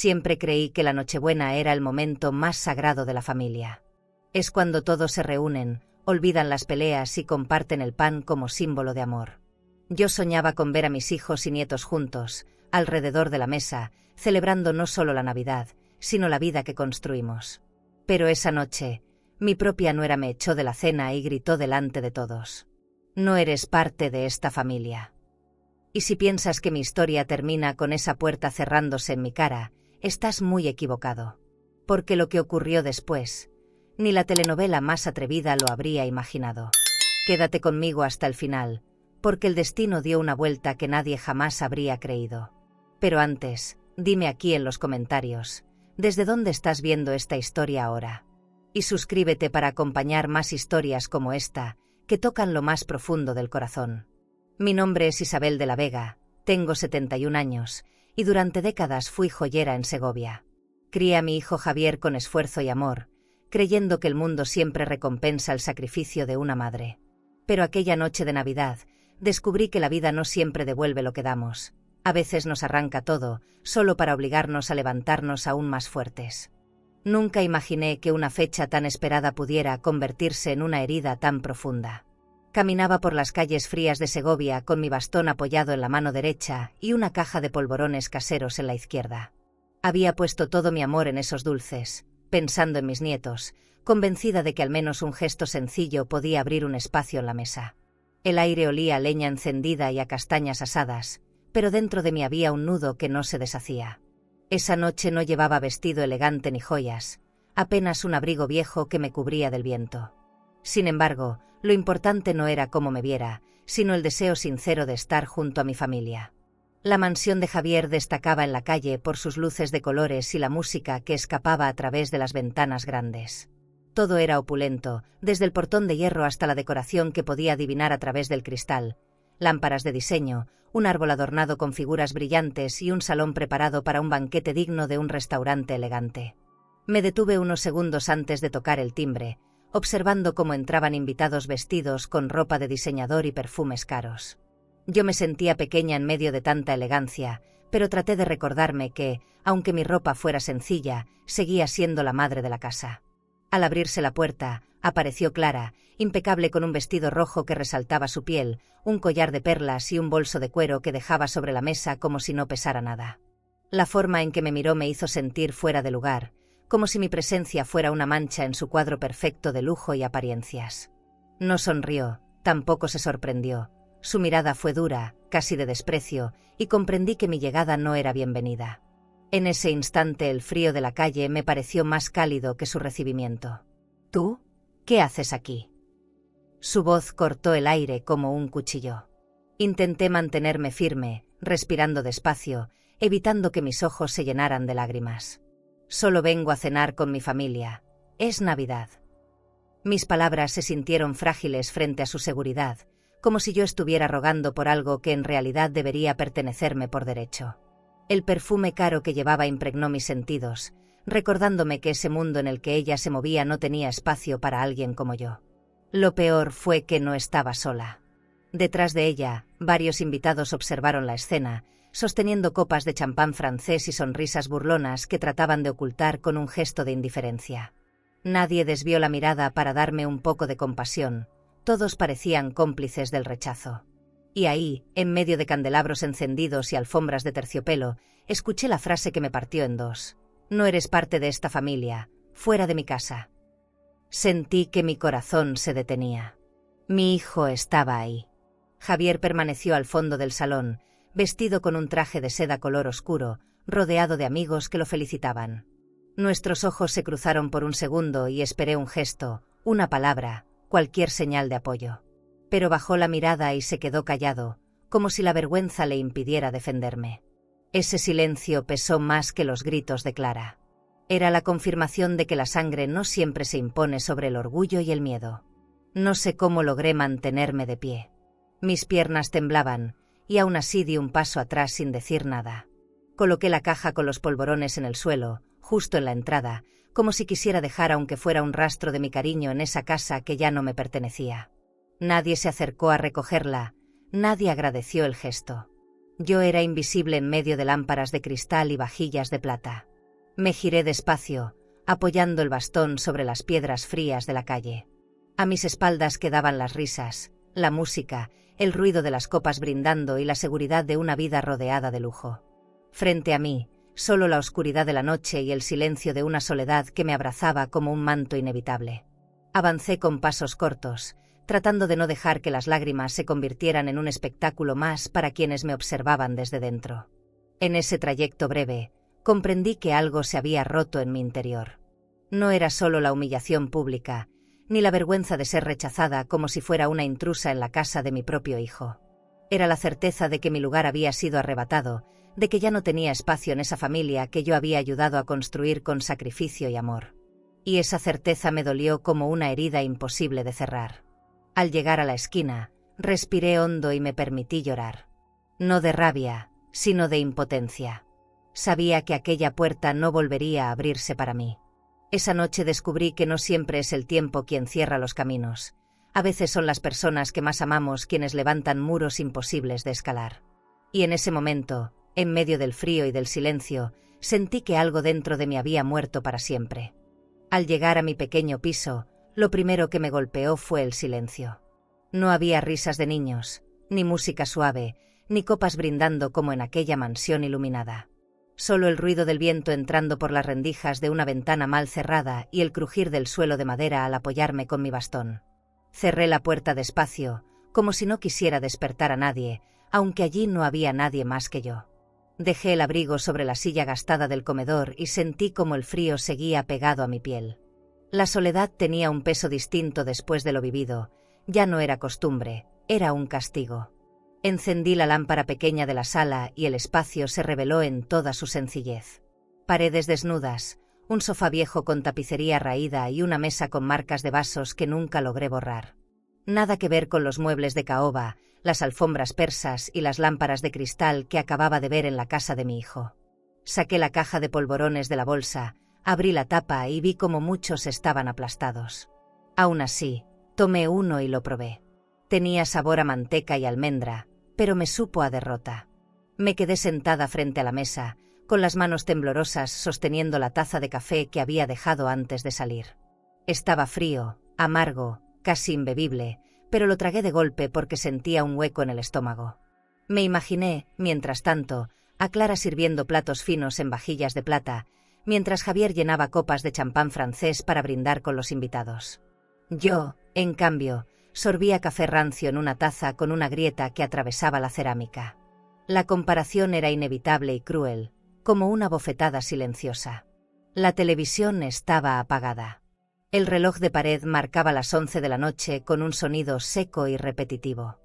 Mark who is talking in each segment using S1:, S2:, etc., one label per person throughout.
S1: Siempre creí que la Nochebuena era el momento más sagrado de la familia. Es cuando todos se reúnen, olvidan las peleas y comparten el pan como símbolo de amor. Yo soñaba con ver a mis hijos y nietos juntos, alrededor de la mesa, celebrando no solo la Navidad, sino la vida que construimos. Pero esa noche, mi propia nuera me echó de la cena y gritó delante de todos: «No eres parte de esta familia». Y si piensas que mi historia termina con esa puerta cerrándose en mi cara, estás muy equivocado. Porque lo que ocurrió después, ni la telenovela más atrevida lo habría imaginado. Quédate conmigo hasta el final, porque el destino dio una vuelta que nadie jamás habría creído. Pero antes, dime aquí en los comentarios, ¿desde dónde estás viendo esta historia ahora? Y suscríbete para acompañar más historias como esta, que tocan lo más profundo del corazón. Mi nombre es Isabel de la Vega, tengo 71 años, y durante décadas fui joyera en Segovia. Crié a mi hijo Javier con esfuerzo y amor, creyendo que el mundo siempre recompensa el sacrificio de una madre. Pero aquella noche de Navidad, descubrí que la vida no siempre devuelve lo que damos. A veces nos arranca todo, solo para obligarnos a levantarnos aún más fuertes. Nunca imaginé que una fecha tan esperada pudiera convertirse en una herida tan profunda. Caminaba por las calles frías de Segovia con mi bastón apoyado en la mano derecha y una caja de polvorones caseros en la izquierda. Había puesto todo mi amor en esos dulces, pensando en mis nietos, convencida de que al menos un gesto sencillo podía abrir un espacio en la mesa. El aire olía a leña encendida y a castañas asadas, pero dentro de mí había un nudo que no se deshacía. Esa noche no llevaba vestido elegante ni joyas, apenas un abrigo viejo que me cubría del viento. Sin embargo, lo importante no era cómo me viera, sino el deseo sincero de estar junto a mi familia. La mansión de Javier destacaba en la calle por sus luces de colores y la música que escapaba a través de las ventanas grandes. Todo era opulento, desde el portón de hierro hasta la decoración que podía adivinar a través del cristal. Lámparas de diseño, un árbol adornado con figuras brillantes y un salón preparado para un banquete digno de un restaurante elegante. Me detuve unos segundos antes de tocar el timbre, observando cómo entraban invitados vestidos con ropa de diseñador y perfumes caros. Yo me sentía pequeña en medio de tanta elegancia, pero traté de recordarme que, aunque mi ropa fuera sencilla, seguía siendo la madre de la casa. Al abrirse la puerta, apareció Clara, impecable con un vestido rojo que resaltaba su piel, un collar de perlas y un bolso de cuero que dejaba sobre la mesa como si no pesara nada. La forma en que me miró me hizo sentir fuera de lugar, como si mi presencia fuera una mancha en su cuadro perfecto de lujo y apariencias. No sonrió, tampoco se sorprendió. Su mirada fue dura, casi de desprecio, y comprendí que mi llegada no era bienvenida. En ese instante el frío de la calle me pareció más cálido que su recibimiento. «¿Tú? ¿Qué haces aquí?». Su voz cortó el aire como un cuchillo. Intenté mantenerme firme, respirando despacio, evitando que mis ojos se llenaran de lágrimas. «Solo vengo a cenar con mi familia. Es Navidad». Mis palabras se sintieron frágiles frente a su seguridad, como si yo estuviera rogando por algo que en realidad debería pertenecerme por derecho. El perfume caro que llevaba impregnó mis sentidos, recordándome que ese mundo en el que ella se movía no tenía espacio para alguien como yo. Lo peor fue que no estaba sola. Detrás de ella, varios invitados observaron la escena, sosteniendo copas de champán francés y sonrisas burlonas que trataban de ocultar con un gesto de indiferencia. Nadie desvió la mirada para darme un poco de compasión. Todos parecían cómplices del rechazo. Y ahí, en medio de candelabros encendidos y alfombras de terciopelo, escuché la frase que me partió en dos. «No eres parte de esta familia, fuera de mi casa». Sentí que mi corazón se detenía. Mi hijo estaba ahí. Javier permaneció al fondo del salón, vestido con un traje de seda color oscuro, rodeado de amigos que lo felicitaban. Nuestros ojos se cruzaron por un segundo y esperé un gesto, una palabra, cualquier señal de apoyo. Pero bajó la mirada y se quedó callado, como si la vergüenza le impidiera defenderme. Ese silencio pesó más que los gritos de Clara. Era la confirmación de que la sangre no siempre se impone sobre el orgullo y el miedo. No sé cómo logré mantenerme de pie. Mis piernas temblaban, y aún así di un paso atrás sin decir nada. Coloqué la caja con los polvorones en el suelo, justo en la entrada, como si quisiera dejar aunque fuera un rastro de mi cariño en esa casa que ya no me pertenecía. Nadie se acercó a recogerla, nadie agradeció el gesto. Yo era invisible en medio de lámparas de cristal y vajillas de plata. Me giré despacio, apoyando el bastón sobre las piedras frías de la calle. A mis espaldas quedaban las risas, la música, el ruido de las copas brindando y la seguridad de una vida rodeada de lujo. Frente a mí, solo la oscuridad de la noche y el silencio de una soledad que me abrazaba como un manto inevitable. Avancé con pasos cortos, tratando de no dejar que las lágrimas se convirtieran en un espectáculo más para quienes me observaban desde dentro. En ese trayecto breve, comprendí que algo se había roto en mi interior. No era solo la humillación pública, ni la vergüenza de ser rechazada como si fuera una intrusa en la casa de mi propio hijo. Era la certeza de que mi lugar había sido arrebatado, de que ya no tenía espacio en esa familia que yo había ayudado a construir con sacrificio y amor. Y esa certeza me dolió como una herida imposible de cerrar. Al llegar a la esquina, respiré hondo y me permití llorar. No de rabia, sino de impotencia. Sabía que aquella puerta no volvería a abrirse para mí. Esa noche descubrí que no siempre es el tiempo quien cierra los caminos. A veces son las personas que más amamos quienes levantan muros imposibles de escalar. Y en ese momento, en medio del frío y del silencio, sentí que algo dentro de mí había muerto para siempre. Al llegar a mi pequeño piso, lo primero que me golpeó fue el silencio. No había risas de niños, ni música suave, ni copas brindando como en aquella mansión iluminada. Solo el ruido del viento entrando por las rendijas de una ventana mal cerrada y el crujir del suelo de madera al apoyarme con mi bastón. Cerré la puerta despacio, como si no quisiera despertar a nadie, aunque allí no había nadie más que yo. Dejé el abrigo sobre la silla gastada del comedor y sentí como el frío seguía pegado a mi piel. La soledad tenía un peso distinto después de lo vivido. Ya no era costumbre, era un castigo. Encendí la lámpara pequeña de la sala y el espacio se reveló en toda su sencillez. Paredes desnudas, un sofá viejo con tapicería raída y una mesa con marcas de vasos que nunca logré borrar. Nada que ver con los muebles de caoba, las alfombras persas y las lámparas de cristal que acababa de ver en la casa de mi hijo. Saqué la caja de polvorones de la bolsa, abrí la tapa y vi como muchos estaban aplastados. Aún así, tomé uno y lo probé. Tenía sabor a manteca y almendra, pero me supo a derrota. Me quedé sentada frente a la mesa, con las manos temblorosas sosteniendo la taza de café que había dejado antes de salir. Estaba frío, amargo, casi imbebible, pero lo tragué de golpe porque sentía un hueco en el estómago. Me imaginé, mientras tanto, a Clara sirviendo platos finos en vajillas de plata, mientras Javier llenaba copas de champán francés para brindar con los invitados. Yo, en cambio, sorbía café rancio en una taza con una grieta que atravesaba la cerámica. La comparación era inevitable y cruel, como una bofetada silenciosa. La televisión estaba apagada. El reloj de pared marcaba las 11 de la noche con un sonido seco y repetitivo.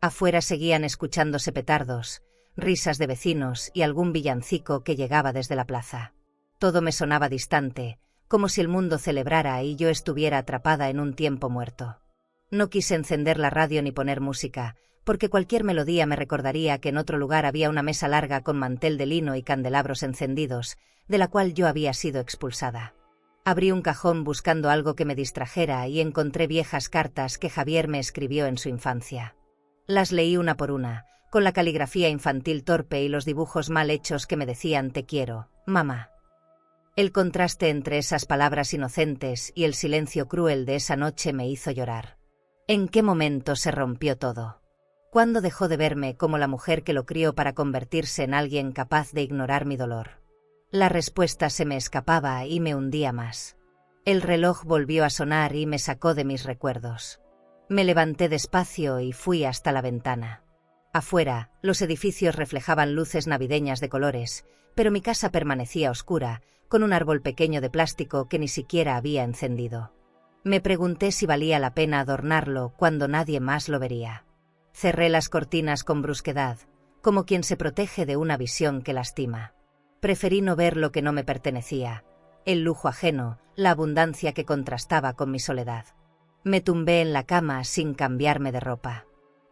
S1: Afuera seguían escuchándose petardos, risas de vecinos y algún villancico que llegaba desde la plaza. Todo me sonaba distante, como si el mundo celebrara y yo estuviera atrapada en un tiempo muerto. No quise encender la radio ni poner música, porque cualquier melodía me recordaría que en otro lugar había una mesa larga con mantel de lino y candelabros encendidos, de la cual yo había sido expulsada. Abrí un cajón buscando algo que me distrajera y encontré viejas cartas que Javier me escribió en su infancia. Las leí una por una, con la caligrafía infantil torpe y los dibujos mal hechos que me decían «Te quiero, mamá». El contraste entre esas palabras inocentes y el silencio cruel de esa noche me hizo llorar. ¿En qué momento se rompió todo? ¿Cuándo dejó de verme como la mujer que lo crió para convertirse en alguien capaz de ignorar mi dolor? La respuesta se me escapaba y me hundía más. El reloj volvió a sonar y me sacó de mis recuerdos. Me levanté despacio y fui hasta la ventana. Afuera, los edificios reflejaban luces navideñas de colores, pero mi casa permanecía oscura, con un árbol pequeño de plástico que ni siquiera había encendido. Me pregunté si valía la pena adornarlo cuando nadie más lo vería. Cerré las cortinas con brusquedad, como quien se protege de una visión que lastima. Preferí no ver lo que no me pertenecía, el lujo ajeno, la abundancia que contrastaba con mi soledad. Me tumbé en la cama sin cambiarme de ropa.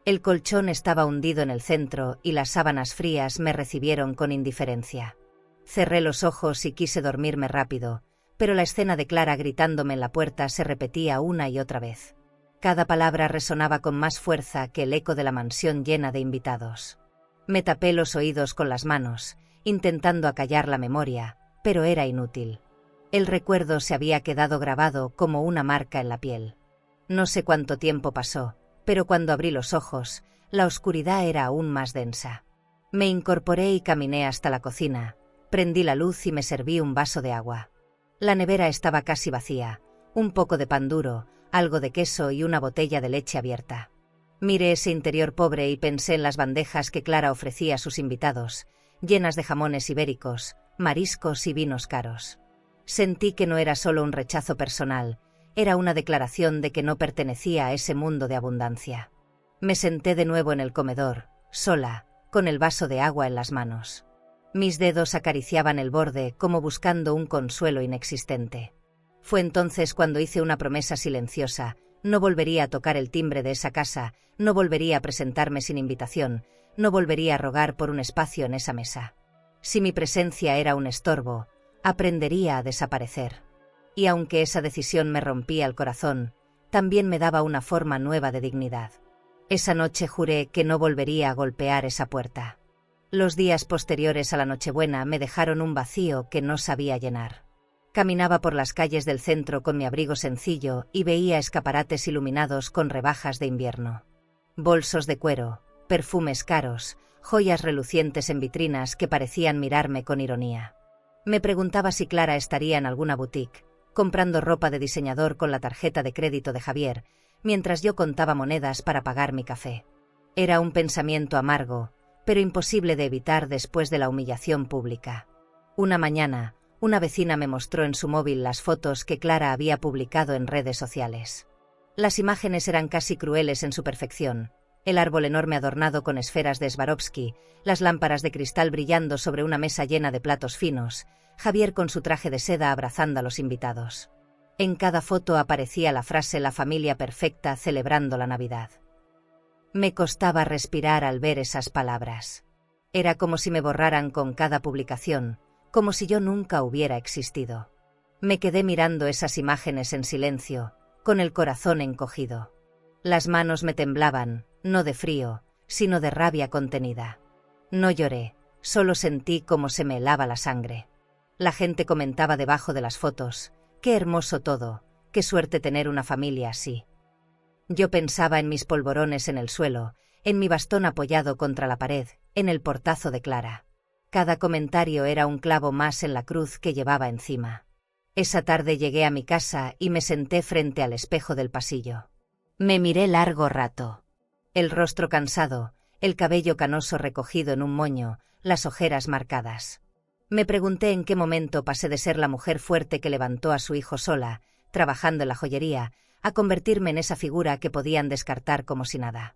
S1: El colchón estaba hundido en el centro y las sábanas frías me recibieron con indiferencia. Cerré los ojos y quise dormirme rápido, pero la escena de Clara gritándome en la puerta se repetía una y otra vez. Cada palabra resonaba con más fuerza que el eco de la mansión llena de invitados. Me tapé los oídos con las manos, intentando acallar la memoria, pero era inútil. El recuerdo se había quedado grabado como una marca en la piel. No sé cuánto tiempo pasó, pero cuando abrí los ojos, la oscuridad era aún más densa. Me incorporé y caminé hasta la cocina, prendí la luz y me serví un vaso de agua. La nevera estaba casi vacía, un poco de pan duro, algo de queso y una botella de leche abierta. Miré ese interior pobre y pensé en las bandejas que Clara ofrecía a sus invitados, llenas de jamones ibéricos, mariscos y vinos caros. Sentí que no era solo un rechazo personal, era una declaración de que no pertenecía a ese mundo de abundancia. Me senté de nuevo en el comedor, sola, con el vaso de agua en las manos. Mis dedos acariciaban el borde como buscando un consuelo inexistente. Fue entonces cuando hice una promesa silenciosa: no volvería a tocar el timbre de esa casa, no volvería a presentarme sin invitación, no volvería a rogar por un espacio en esa mesa. Si mi presencia era un estorbo, aprendería a desaparecer. Y aunque esa decisión me rompía el corazón, también me daba una forma nueva de dignidad. Esa noche juré que no volvería a golpear esa puerta. Los días posteriores a la Nochebuena me dejaron un vacío que no sabía llenar. Caminaba por las calles del centro con mi abrigo sencillo y veía escaparates iluminados con rebajas de invierno. Bolsos de cuero, perfumes caros, joyas relucientes en vitrinas que parecían mirarme con ironía. Me preguntaba si Clara estaría en alguna boutique, comprando ropa de diseñador con la tarjeta de crédito de Javier, mientras yo contaba monedas para pagar mi café. Era un pensamiento amargo, pero imposible de evitar después de la humillación pública. Una mañana, una vecina me mostró en su móvil las fotos que Clara había publicado en redes sociales. Las imágenes eran casi crueles en su perfección: el árbol enorme adornado con esferas de Swarovski, las lámparas de cristal brillando sobre una mesa llena de platos finos, Javier con su traje de seda abrazando a los invitados. En cada foto aparecía la frase «la familia perfecta celebrando la Navidad». Me costaba respirar al ver esas palabras. Era como si me borraran con cada publicación, como si yo nunca hubiera existido. Me quedé mirando esas imágenes en silencio, con el corazón encogido. Las manos me temblaban, no de frío, sino de rabia contenida. No lloré, solo sentí cómo se me helaba la sangre. La gente comentaba debajo de las fotos: «Qué hermoso todo, qué suerte tener una familia así». Yo pensaba en mis polvorones en el suelo, en mi bastón apoyado contra la pared, en el portazo de Clara. Cada comentario era un clavo más en la cruz que llevaba encima. Esa tarde llegué a mi casa y me senté frente al espejo del pasillo. Me miré largo rato. El rostro cansado, el cabello canoso recogido en un moño, las ojeras marcadas. Me pregunté en qué momento pasé de ser la mujer fuerte que levantó a su hijo sola, trabajando en la joyería, a convertirme en esa figura que podían descartar como si nada.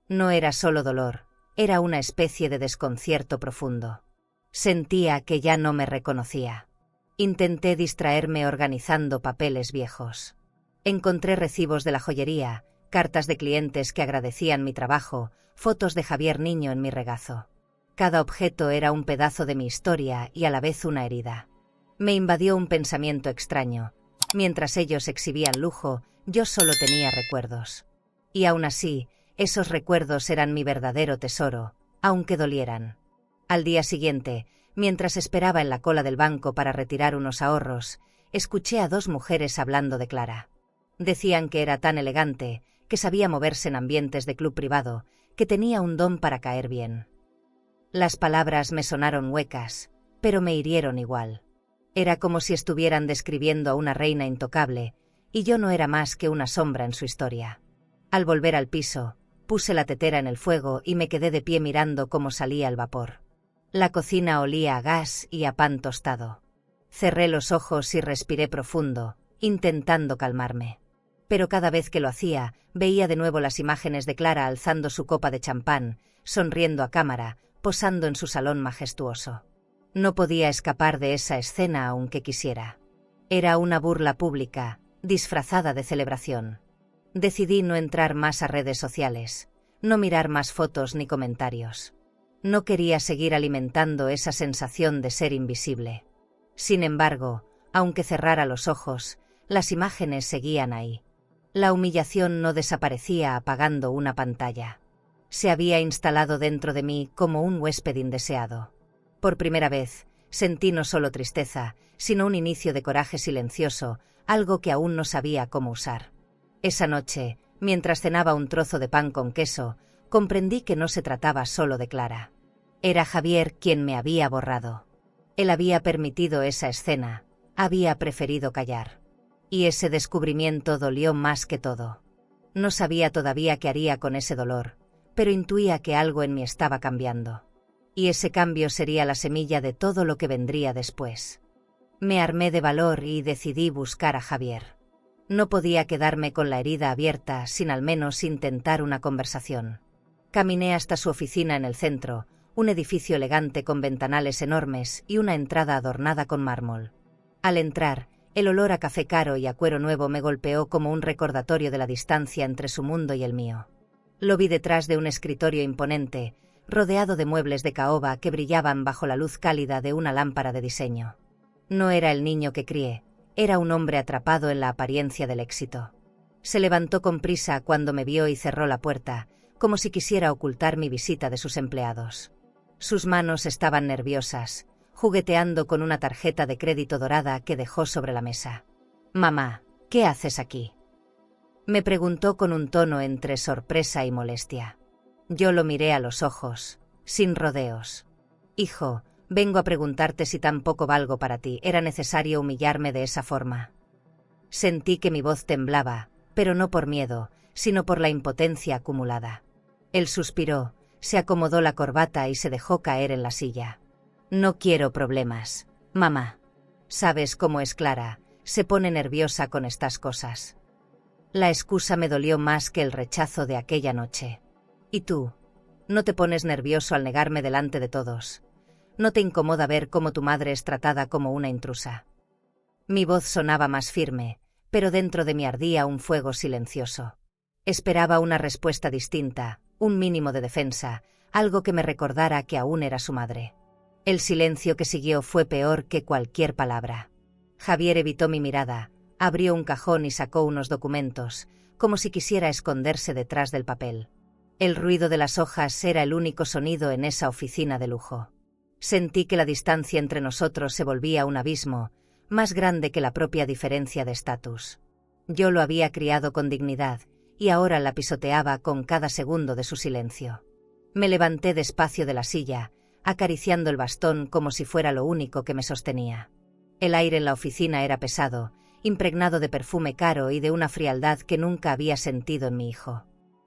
S1: No era solo dolor, era una especie de desconcierto profundo. Sentía que ya no me reconocía. Intenté distraerme organizando papeles viejos. Encontré recibos de la joyería, cartas de clientes que agradecían mi trabajo, fotos de Javier niño en mi regazo. Cada objeto era un pedazo de mi historia y a la vez una herida. Me invadió un pensamiento extraño. Mientras ellos exhibían lujo, yo solo tenía recuerdos. Y aún así, esos recuerdos eran mi verdadero tesoro, aunque dolieran. Al día siguiente, mientras esperaba en la cola del banco para retirar unos ahorros, escuché a dos mujeres hablando de Clara. Decían que era tan elegante, que sabía moverse en ambientes de club privado, que tenía un don para caer bien. Las palabras me sonaron huecas, pero me hirieron igual. Era como si estuvieran describiendo a una reina intocable, y yo no era más que una sombra en su historia. Al volver al piso, puse la tetera en el fuego y me quedé de pie mirando cómo salía el vapor. La cocina olía a gas y a pan tostado. Cerré los ojos y respiré profundo, intentando calmarme. Pero cada vez que lo hacía, veía de nuevo las imágenes de Clara alzando su copa de champán, sonriendo a cámara, posando en su salón majestuoso. No podía escapar de esa escena aunque quisiera. Era una burla pública, disfrazada de celebración. Decidí no entrar más a redes sociales, no mirar más fotos ni comentarios. No quería seguir alimentando esa sensación de ser invisible. Sin embargo, aunque cerrara los ojos, las imágenes seguían ahí. La humillación no desaparecía apagando una pantalla. Se había instalado dentro de mí como un huésped indeseado. Por primera vez, Sentí no solo tristeza, sino un inicio de coraje silencioso, algo que aún no sabía cómo usar. Esa noche, mientras cenaba un trozo de pan con queso, comprendí que no se trataba solo de Clara. Era Javier quien me había borrado. Él había permitido esa escena, había preferido callar. Y ese descubrimiento dolió más que todo. No sabía todavía qué haría con ese dolor, pero intuía que algo en mí estaba cambiando. Y ese cambio sería la semilla de todo lo que vendría después. Me armé de valor y decidí buscar a Javier. No podía quedarme con la herida abierta sin al menos intentar una conversación. Caminé hasta su oficina en el centro, un edificio elegante con ventanales enormes y una entrada adornada con mármol. Al entrar, el olor a café caro y a cuero nuevo me golpeó como un recordatorio de la distancia entre su mundo y el mío. Lo vi detrás de un escritorio imponente, rodeado de muebles de caoba que brillaban bajo la luz cálida de una lámpara de diseño. No era el niño que crié, era un hombre atrapado en la apariencia del éxito. Se levantó con prisa cuando me vio y cerró la puerta, como si quisiera ocultar mi visita de sus empleados. Sus manos estaban nerviosas, jugueteando con una tarjeta de crédito dorada que dejó sobre la mesa. «Mamá, ¿qué haces aquí?», me preguntó con un tono entre sorpresa y molestia. Yo lo miré a los ojos, sin rodeos. «Hijo, vengo a preguntarte si tan poco valgo para ti. ¿Era necesario humillarme de esa forma?». Sentí que mi voz temblaba, pero no por miedo, sino por la impotencia acumulada. Él suspiró, se acomodó la corbata y se dejó caer en la silla. «No quiero problemas, mamá. Sabes cómo es Clara, se pone nerviosa con estas cosas». La excusa me dolió más que el rechazo de aquella noche. «¿Y tú? ¿No te pones nervioso al negarme delante de todos? ¿No te incomoda ver cómo tu madre es tratada como una intrusa?». Mi voz sonaba más firme, pero dentro de mí ardía un fuego silencioso. Esperaba una respuesta distinta, un mínimo de defensa, algo que me recordara que aún era su madre. El silencio que siguió fue peor que cualquier palabra. Javier evitó mi mirada, abrió un cajón y sacó unos documentos, como si quisiera esconderse detrás del papel. El ruido de las hojas era el único sonido en esa oficina de lujo. Sentí que la distancia entre nosotros se volvía un abismo, más grande que la propia diferencia de estatus. Yo lo había criado con dignidad, y ahora la pisoteaba con cada segundo de su silencio. Me levanté despacio de la silla, acariciando el bastón como si fuera lo único que me sostenía. El aire en la oficina era pesado, impregnado de perfume caro y de una frialdad que nunca había sentido en mi hijo.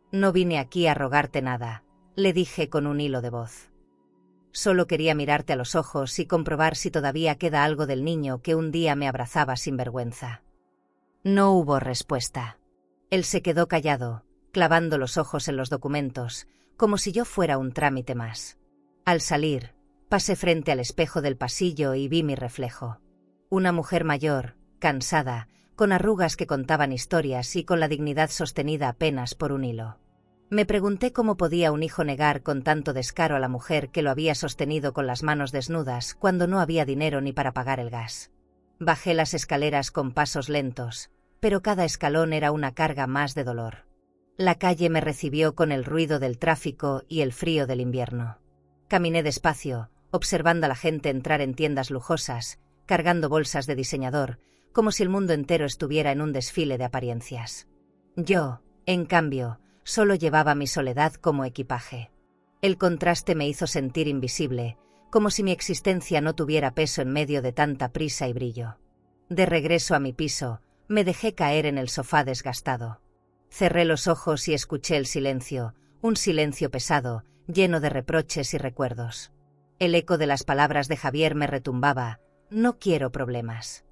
S1: «No vine aquí a rogarte nada», le dije con un hilo de voz. «Solo quería mirarte a los ojos y comprobar si todavía queda algo del niño que un día me abrazaba sin vergüenza». No hubo respuesta. Él se quedó callado, clavando los ojos en los documentos, como si yo fuera un trámite más. Al salir, pasé frente al espejo del pasillo y vi mi reflejo. Una mujer mayor, cansada, con arrugas que contaban historias y con la dignidad sostenida apenas por un hilo. Me pregunté cómo podía un hijo negar con tanto descaro a la mujer que lo había sostenido con las manos desnudas cuando no había dinero ni para pagar el gas. Bajé las escaleras con pasos lentos, pero cada escalón era una carga más de dolor. La calle me recibió con el ruido del tráfico y el frío del invierno. Caminé despacio, observando a la gente entrar en tiendas lujosas, cargando bolsas de diseñador, como si el mundo entero estuviera en un desfile de apariencias. Yo, en cambio, solo llevaba mi soledad como equipaje. El contraste me hizo sentir invisible, como si mi existencia no tuviera peso en medio de tanta prisa y brillo. De regreso a mi piso, me dejé caer en el sofá desgastado. Cerré los ojos y escuché el silencio, un silencio pesado, lleno de reproches y recuerdos. El eco de las palabras de Javier me retumbaba: «No quiero problemas».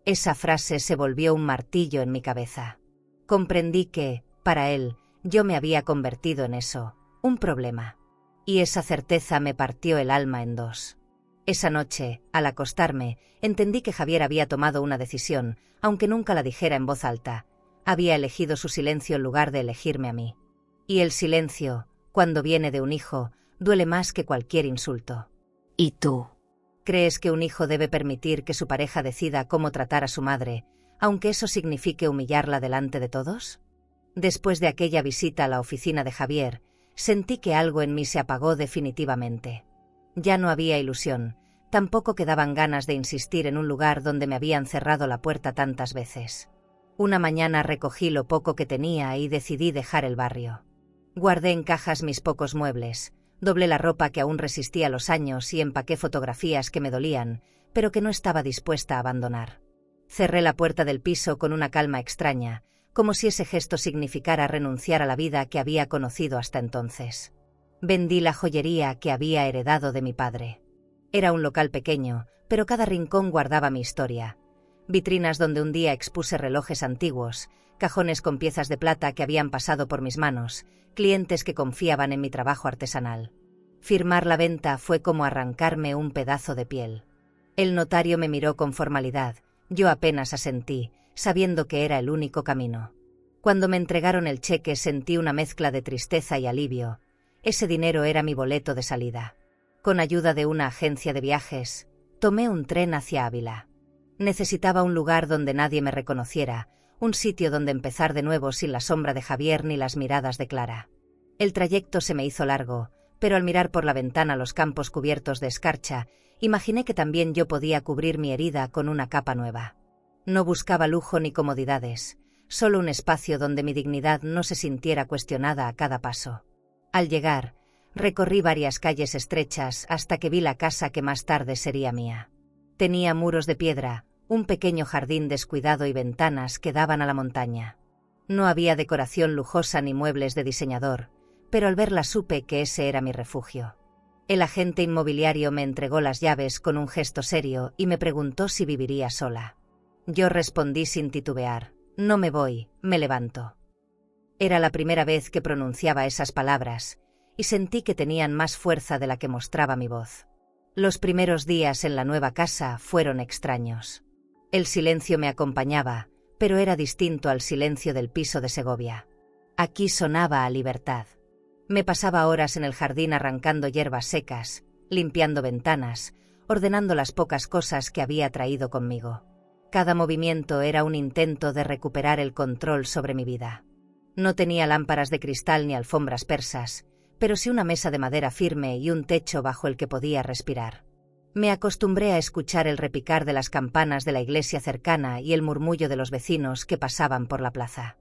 S1: Esa frase se volvió un martillo en mi cabeza. Comprendí que, para él, yo me había convertido en eso, un problema. Y esa certeza me partió el alma en dos. Esa noche, al acostarme, entendí que Javier había tomado una decisión, aunque nunca la dijera en voz alta. Había elegido su silencio en lugar de elegirme a mí. Y el silencio, cuando viene de un hijo, duele más que cualquier insulto. ¿Y tú? ¿Crees que un hijo debe permitir que su pareja decida cómo tratar a su madre, aunque eso signifique humillarla delante de todos? Después de aquella visita a la oficina de Javier, sentí que algo en mí se apagó definitivamente. Ya no había ilusión, Tampoco quedaban ganas de insistir en un lugar donde me habían cerrado la puerta tantas veces. Una mañana recogí lo poco que tenía y decidí dejar el barrio. Guardé en cajas mis pocos muebles, doblé la ropa que aún resistía los años y empaqué fotografías que me dolían, pero que no estaba dispuesta a abandonar. Cerré la puerta del piso con una calma extraña, como si ese gesto significara renunciar a la vida que había conocido hasta entonces. Vendí la joyería que había heredado de mi padre. Era un local pequeño, pero cada rincón guardaba mi historia. Vitrinas donde un día expuse relojes antiguos, cajones con piezas de plata que habían pasado por mis manos, clientes que confiaban en mi trabajo artesanal. Firmar la venta fue como arrancarme un pedazo de piel. El notario me miró con formalidad, yo apenas asentí, sabiendo que era el único camino. Cuando me entregaron el cheque sentí una mezcla de tristeza y alivio. Ese dinero era mi boleto de salida. Con ayuda de una agencia de viajes, tomé un tren hacia Ávila. Necesitaba un lugar donde nadie me reconociera, un sitio donde empezar de nuevo sin la sombra de Javier ni las miradas de Clara. El trayecto se me hizo largo, pero al mirar por la ventana los campos cubiertos de escarcha, imaginé que también yo podía cubrir mi herida con una capa nueva. No buscaba lujo ni comodidades, solo un espacio donde mi dignidad no se sintiera cuestionada a cada paso. Al llegar, recorrí varias calles estrechas hasta que vi la casa que más tarde sería mía. Tenía muros de piedra, un pequeño jardín descuidado y ventanas que daban a la montaña. No había decoración lujosa ni muebles de diseñador, pero al verla supe que ese era mi refugio. El agente inmobiliario me entregó las llaves con un gesto serio y me preguntó si viviría sola. Yo respondí sin titubear: no me voy, me levanto. Era la primera vez que pronunciaba esas palabras, y sentí que tenían más fuerza de la que mostraba mi voz. Los primeros días en la nueva casa fueron extraños. El silencio me acompañaba, pero era distinto al silencio del piso de Segovia. Aquí sonaba a libertad. Me pasaba horas en el jardín arrancando hierbas secas, limpiando ventanas, ordenando las pocas cosas que había traído conmigo. Cada movimiento era un intento de recuperar el control sobre mi vida. No tenía lámparas de cristal ni alfombras persas, pero sí una mesa de madera firme y un techo bajo el que podía respirar. Me acostumbré a escuchar el repicar de las campanas de la iglesia cercana y el murmullo de los vecinos que pasaban por la plaza.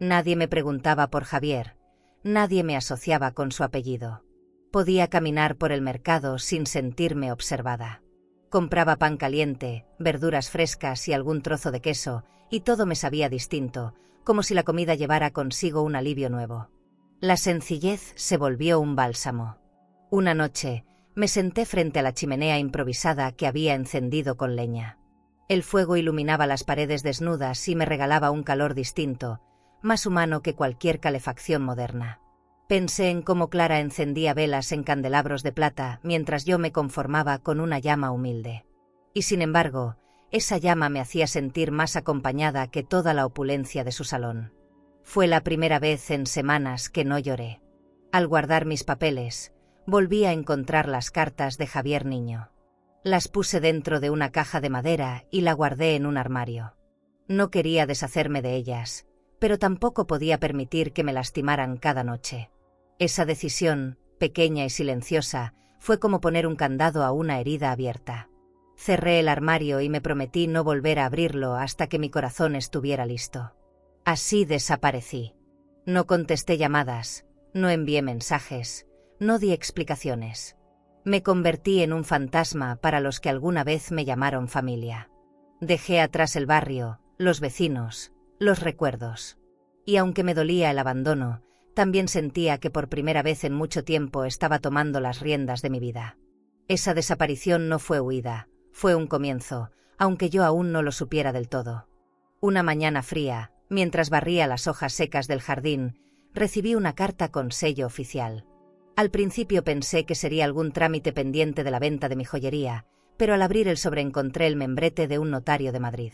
S1: Nadie me preguntaba por Javier, nadie me asociaba con su apellido. Podía caminar por el mercado sin sentirme observada. Compraba pan caliente, verduras frescas y algún trozo de queso, y todo me sabía distinto, como si la comida llevara consigo un alivio nuevo. La sencillez se volvió un bálsamo. Una noche, me senté frente a la chimenea improvisada que había encendido con leña. El fuego iluminaba las paredes desnudas y me regalaba un calor distinto, más humano que cualquier calefacción moderna. Pensé en cómo Clara encendía velas en candelabros de plata mientras yo me conformaba con una llama humilde. Y sin embargo, esa llama me hacía sentir más acompañada que toda la opulencia de su salón. Fue la primera vez en semanas que no lloré. Al guardar mis papeles, volví a encontrar las cartas de Javier niño. Las puse dentro de una caja de madera y la guardé en un armario. No quería deshacerme de ellas, pero tampoco podía permitir que me lastimaran cada noche. Esa decisión, pequeña y silenciosa, fue como poner un candado a una herida abierta. Cerré el armario y me prometí no volver a abrirlo hasta que mi corazón estuviera listo. Así desaparecí. No contesté llamadas, no envié mensajes, no di explicaciones. Me convertí en un fantasma para los que alguna vez me llamaron familia. Dejé atrás el barrio, los vecinos, los recuerdos. Y aunque me dolía el abandono, también sentía que por primera vez en mucho tiempo estaba tomando las riendas de mi vida. Esa desaparición no fue huida, fue un comienzo, aunque yo aún no lo supiera del todo. Una mañana fría, mientras barría las hojas secas del jardín, recibí una carta con sello oficial. Al principio pensé que sería algún trámite pendiente de la venta de mi joyería, pero al abrir el sobre encontré el membrete de un notario de Madrid.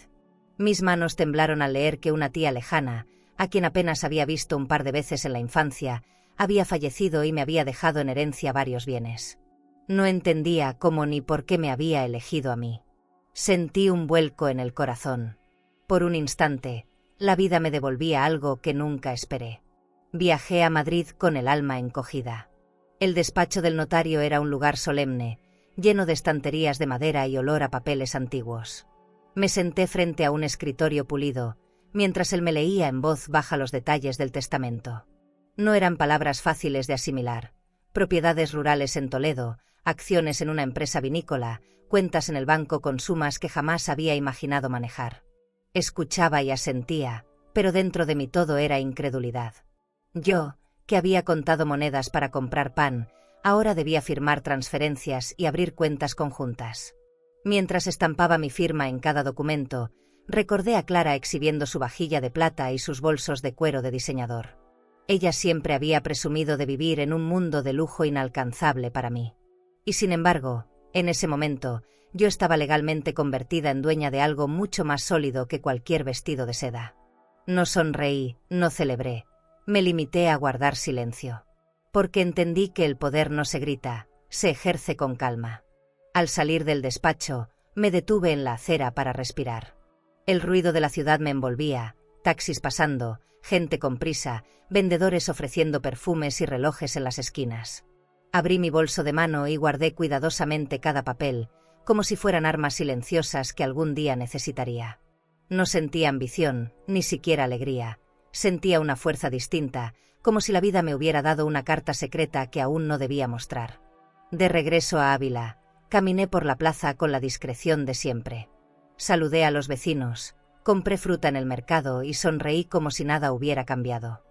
S1: Mis manos temblaron al leer que una tía lejana, a quien apenas había visto un par de veces en la infancia, había fallecido y me había dejado en herencia varios bienes. No entendía cómo ni por qué me había elegido a mí. Sentí un vuelco en el corazón. Por un instante, la vida me devolvía algo que nunca esperé. Viajé a Madrid con el alma encogida. El despacho del notario era un lugar solemne, lleno de estanterías de madera y olor a papeles antiguos. Me senté frente a un escritorio pulido, mientras él me leía en voz baja los detalles del testamento. No eran palabras fáciles de asimilar. Propiedades rurales en Toledo, acciones en una empresa vinícola, cuentas en el banco con sumas que jamás había imaginado manejar. Escuchaba y asentía, pero dentro de mí todo era incredulidad. Yo, que había contado monedas para comprar pan, ahora debía firmar transferencias y abrir cuentas conjuntas. Mientras estampaba mi firma en cada documento, recordé a Clara exhibiendo su vajilla de plata y sus bolsos de cuero de diseñador. Ella siempre había presumido de vivir en un mundo de lujo inalcanzable para mí. Y sin embargo, en ese momento, yo estaba legalmente convertida en dueña de algo mucho más sólido que cualquier vestido de seda. No sonreí, no celebré. Me limité a guardar silencio. Porque entendí que el poder no se grita, se ejerce con calma. Al salir del despacho, me detuve en la acera para respirar. El ruido de la ciudad me envolvía, taxis pasando, gente con prisa, vendedores ofreciendo perfumes y relojes en las esquinas. Abrí mi bolso de mano y guardé cuidadosamente cada papel, como si fueran armas silenciosas que algún día necesitaría. No sentía ambición, ni siquiera alegría. Sentía una fuerza distinta, como si la vida me hubiera dado una carta secreta que aún no debía mostrar. De regreso a Ávila, caminé por la plaza con la discreción de siempre. Saludé a los vecinos, compré fruta en el mercado y sonreí como si nada hubiera cambiado.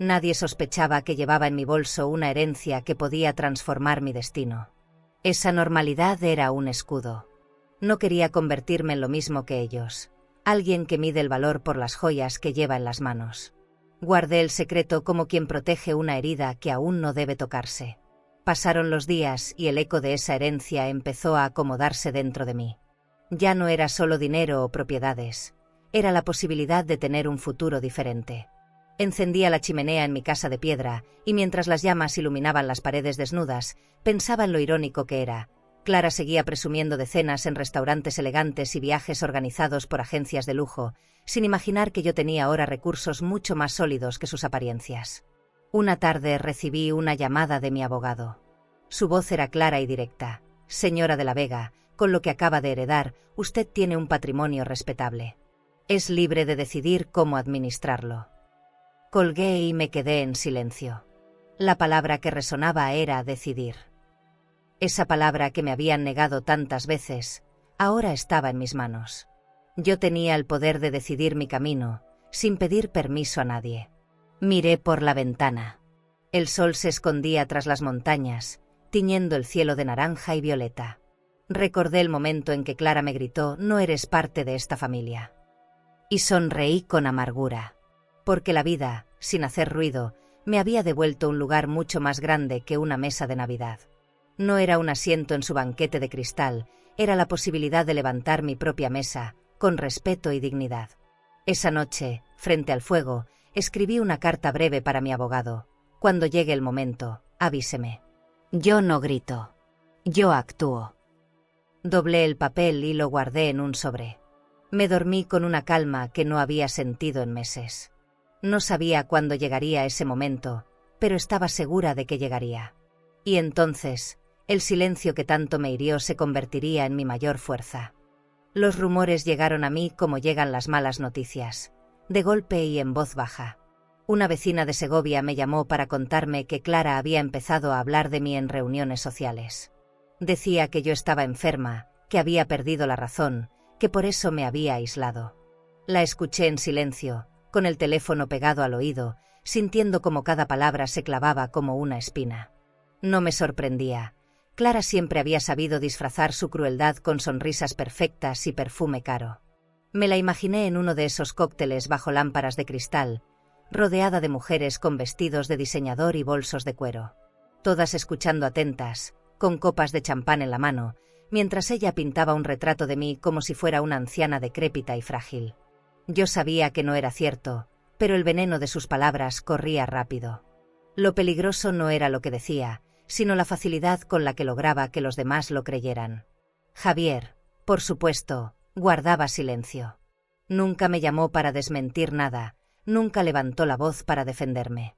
S1: Nadie sospechaba que llevaba en mi bolso una herencia que podía transformar mi destino. Esa normalidad era un escudo. No quería convertirme en lo mismo que ellos, alguien que mide el valor por las joyas que lleva en las manos. Guardé el secreto como quien protege una herida que aún no debe tocarse. Pasaron los días y el eco de esa herencia empezó a acomodarse dentro de mí. Ya no era solo dinero o propiedades, era la posibilidad de tener un futuro diferente. Encendía la chimenea en mi casa de piedra, y mientras las llamas iluminaban las paredes desnudas, pensaba en lo irónico que era. Clara seguía presumiendo de cenas en restaurantes elegantes y viajes organizados por agencias de lujo, sin imaginar que yo tenía ahora recursos mucho más sólidos que sus apariencias. Una tarde recibí una llamada de mi abogado. Su voz era clara y directa. Señora de la Vega, con lo que acaba de heredar, usted tiene un patrimonio respetable. Es libre de decidir cómo administrarlo. Colgué y me quedé en silencio. La palabra que resonaba era decidir. Esa palabra que me habían negado tantas veces, ahora estaba en mis manos. Yo tenía el poder de decidir mi camino, sin pedir permiso a nadie. Miré por la ventana. El sol se escondía tras las montañas, tiñendo el cielo de naranja y violeta. Recordé el momento en que Clara me gritó: «No eres parte de esta familia». Y sonreí con amargura. Porque la vida, sin hacer ruido, me había devuelto un lugar mucho más grande que una mesa de Navidad. No era un asiento en su banquete de cristal, era la posibilidad de levantar mi propia mesa, con respeto y dignidad. Esa noche, frente al fuego, escribí una carta breve para mi abogado. Cuando llegue el momento, avíseme. Yo no grito. Yo actúo. Doblé el papel y lo guardé en un sobre. Me dormí con una calma que no había sentido en meses. No sabía cuándo llegaría ese momento, pero estaba segura de que llegaría. Y entonces, el silencio que tanto me hirió se convertiría en mi mayor fuerza. Los rumores llegaron a mí como llegan las malas noticias, de golpe y en voz baja. Una vecina de Segovia me llamó para contarme que Clara había empezado a hablar de mí en reuniones sociales. Decía que yo estaba enferma, que había perdido la razón, que por eso me había aislado. La escuché en silencio, con el teléfono pegado al oído, sintiendo como cada palabra se clavaba como una espina. No me sorprendía. Clara siempre había sabido disfrazar su crueldad con sonrisas perfectas y perfume caro. Me la imaginé en uno de esos cócteles bajo lámparas de cristal, rodeada de mujeres con vestidos de diseñador y bolsos de cuero. Todas escuchando atentas, con copas de champán en la mano, mientras ella pintaba un retrato de mí como si fuera una anciana decrépita y frágil. Yo sabía que no era cierto, pero el veneno de sus palabras corría rápido. Lo peligroso no era lo que decía, sino la facilidad con la que lograba que los demás lo creyeran. Javier, por supuesto, guardaba silencio. Nunca me llamó para desmentir nada, nunca levantó la voz para defenderme.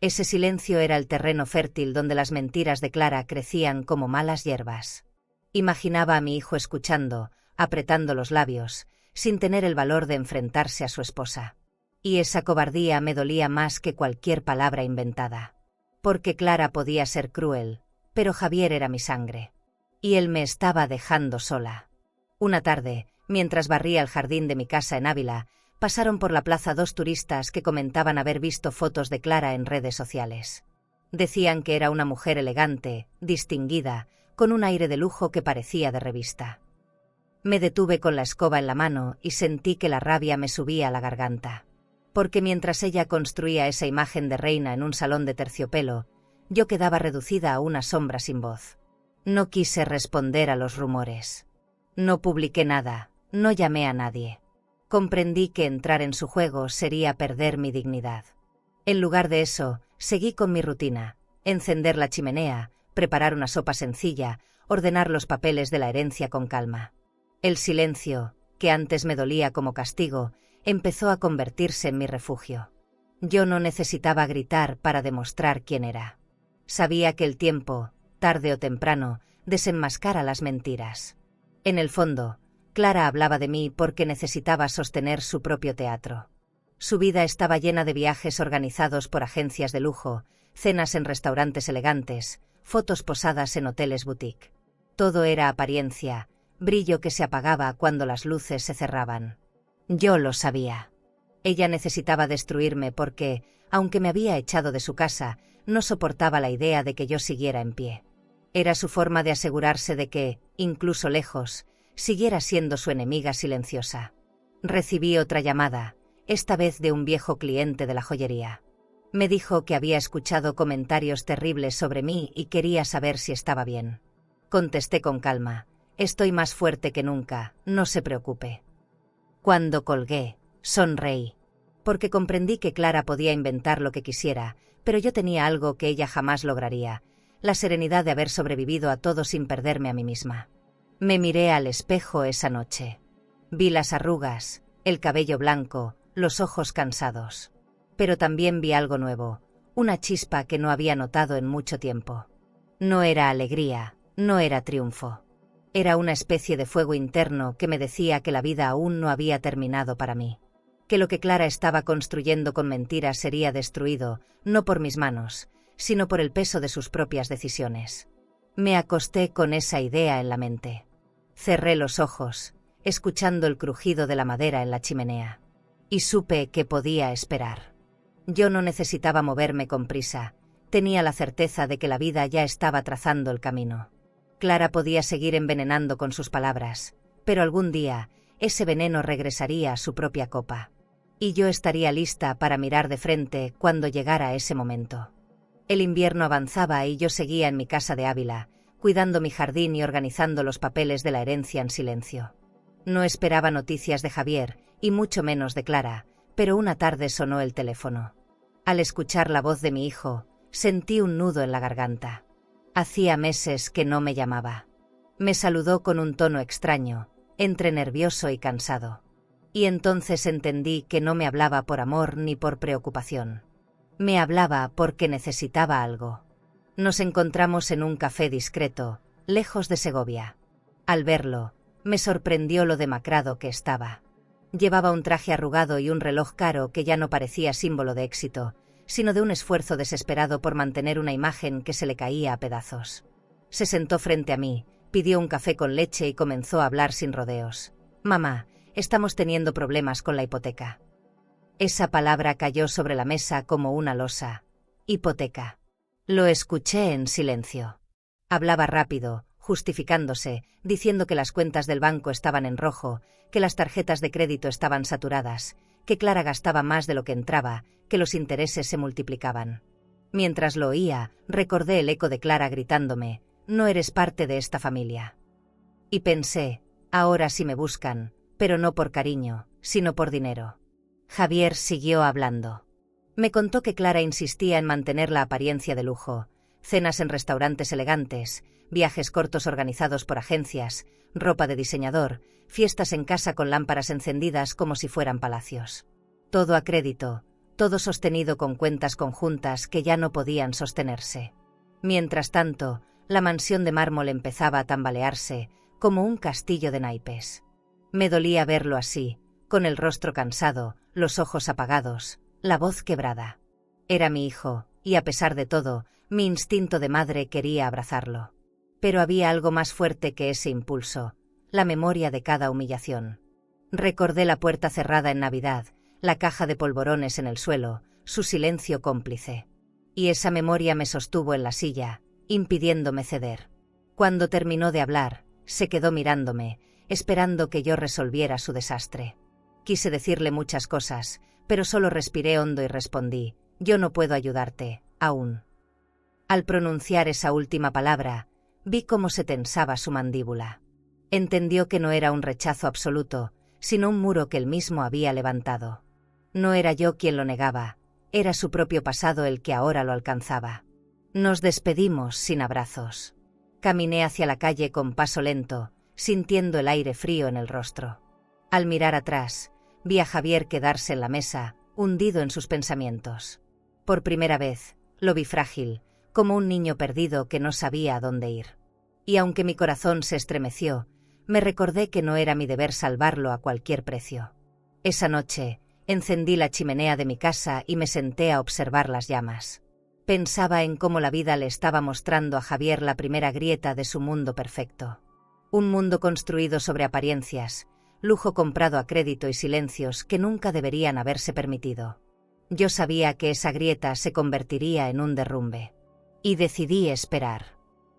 S1: Ese silencio era el terreno fértil donde las mentiras de Clara crecían como malas hierbas. Imaginaba a mi hijo escuchando, apretando los labios, sin tener el valor de enfrentarse a su esposa. Y esa cobardía me dolía más que cualquier palabra inventada. Porque Clara podía ser cruel, pero Javier era mi sangre. Y él me estaba dejando sola. Una tarde, mientras barría el jardín de mi casa en Ávila, pasaron por la plaza 2 turistas que comentaban haber visto fotos de Clara en redes sociales. Decían que era una mujer elegante, distinguida, con un aire de lujo que parecía de revista. Me detuve con la escoba en la mano y sentí que la rabia me subía a la garganta. Porque mientras ella construía esa imagen de reina en un salón de terciopelo, yo quedaba reducida a una sombra sin voz. No quise responder a los rumores. No publiqué nada, no llamé a nadie. Comprendí que entrar en su juego sería perder mi dignidad. En lugar de eso, seguí con mi rutina: encender la chimenea, preparar una sopa sencilla, ordenar los papeles de la herencia con calma. El silencio, que antes me dolía como castigo, empezó a convertirse en mi refugio. Yo no necesitaba gritar para demostrar quién era. Sabía que el tiempo, tarde o temprano, desenmascara las mentiras. En el fondo, Clara hablaba de mí porque necesitaba sostener su propio teatro. Su vida estaba llena de viajes organizados por agencias de lujo, cenas en restaurantes elegantes, fotos posadas en hoteles boutique. Todo era apariencia, brillo que se apagaba cuando las luces se cerraban. Yo lo sabía. Ella necesitaba destruirme porque, aunque me había echado de su casa, no soportaba la idea de que yo siguiera en pie. Era su forma de asegurarse de que, incluso lejos, siguiera siendo su enemiga silenciosa. Recibí otra llamada, esta vez de un viejo cliente de la joyería. Me dijo que había escuchado comentarios terribles sobre mí y quería saber si estaba bien. Contesté con calma: estoy más fuerte que nunca, no se preocupe. Cuando colgué, sonreí. Porque comprendí que Clara podía inventar lo que quisiera, pero yo tenía algo que ella jamás lograría: la serenidad de haber sobrevivido a todo sin perderme a mí misma. Me miré al espejo esa noche. Vi las arrugas, el cabello blanco, los ojos cansados. Pero también vi algo nuevo, una chispa que no había notado en mucho tiempo. No era alegría, no era triunfo. Era una especie de fuego interno que me decía que la vida aún no había terminado para mí. Que lo que Clara estaba construyendo con mentiras sería destruido, no por mis manos, sino por el peso de sus propias decisiones. Me acosté con esa idea en la mente. Cerré los ojos, escuchando el crujido de la madera en la chimenea. Y supe que podía esperar. Yo no necesitaba moverme con prisa, tenía la certeza de que la vida ya estaba trazando el camino. Clara podía seguir envenenando con sus palabras, pero algún día, ese veneno regresaría a su propia copa. Y yo estaría lista para mirar de frente cuando llegara ese momento. El invierno avanzaba y yo seguía en mi casa de Ávila, cuidando mi jardín y organizando los papeles de la herencia en silencio. No esperaba noticias de Javier, y mucho menos de Clara, pero una tarde sonó el teléfono. Al escuchar la voz de mi hijo, sentí un nudo en la garganta. Hacía meses que no me llamaba. Me saludó con un tono extraño, entre nervioso y cansado. Y entonces entendí que no me hablaba por amor ni por preocupación. Me hablaba porque necesitaba algo. Nos encontramos en un café discreto, lejos de Segovia. Al verlo, me sorprendió lo demacrado que estaba. Llevaba un traje arrugado y un reloj caro que ya no parecía símbolo de éxito, sino de un esfuerzo desesperado por mantener una imagen que se le caía a pedazos. Se sentó frente a mí, pidió un café con leche y comenzó a hablar sin rodeos. «Mamá, estamos teniendo problemas con la hipoteca». Esa palabra cayó sobre la mesa como una losa. Hipoteca. Lo escuché en silencio. Hablaba rápido, justificándose, diciendo que las cuentas del banco estaban en rojo, que las tarjetas de crédito estaban saturadas, que Clara gastaba más de lo que entraba, que los intereses se multiplicaban. Mientras lo oía, recordé el eco de Clara gritándome: «No eres parte de esta familia». Y pensé: ahora sí me buscan, pero no por cariño, sino por dinero. Javier siguió hablando. Me contó que Clara insistía en mantener la apariencia de lujo, cenas en restaurantes elegantes, viajes cortos organizados por agencias, ropa de diseñador, fiestas en casa con lámparas encendidas como si fueran palacios. Todo a crédito, todo sostenido con cuentas conjuntas que ya no podían sostenerse. Mientras tanto, La mansión de mármol empezaba a tambalearse, como un castillo de naipes. Me dolía verlo así, con el rostro cansado, los ojos apagados, la voz quebrada. Era mi hijo, y a pesar de todo, mi instinto de madre quería abrazarlo. Pero había algo más fuerte que ese impulso, la memoria de cada humillación. Recordé la puerta cerrada en Navidad, la caja de polvorones en el suelo, su silencio cómplice. Y esa memoria me sostuvo en la silla, impidiéndome ceder. Cuando terminó de hablar, se quedó mirándome, esperando que yo resolviera su desastre. Quise decirle muchas cosas, pero solo respiré hondo y respondí: yo no puedo ayudarte, aún. Al pronunciar esa última palabra, vi cómo se tensaba su mandíbula. Entendió que no era un rechazo absoluto, sino un muro que él mismo había levantado. No era yo quien lo negaba, era su propio pasado el que ahora lo alcanzaba. Nos despedimos sin abrazos. Caminé hacia la calle con paso lento, sintiendo el aire frío en el rostro. Al mirar atrás, vi a Javier quedarse en la mesa, hundido en sus pensamientos. Por primera vez, lo vi frágil, como un niño perdido que no sabía a dónde ir. Y aunque mi corazón se estremeció, me recordé que no era mi deber salvarlo a cualquier precio. Esa noche, encendí la chimenea de mi casa y me senté a observar las llamas. Pensaba en cómo la vida le estaba mostrando a Javier la primera grieta de su mundo perfecto. Un mundo construido sobre apariencias, lujo comprado a crédito y silencios que nunca deberían haberse permitido. Yo sabía que esa grieta se convertiría en un derrumbe. Y decidí esperar.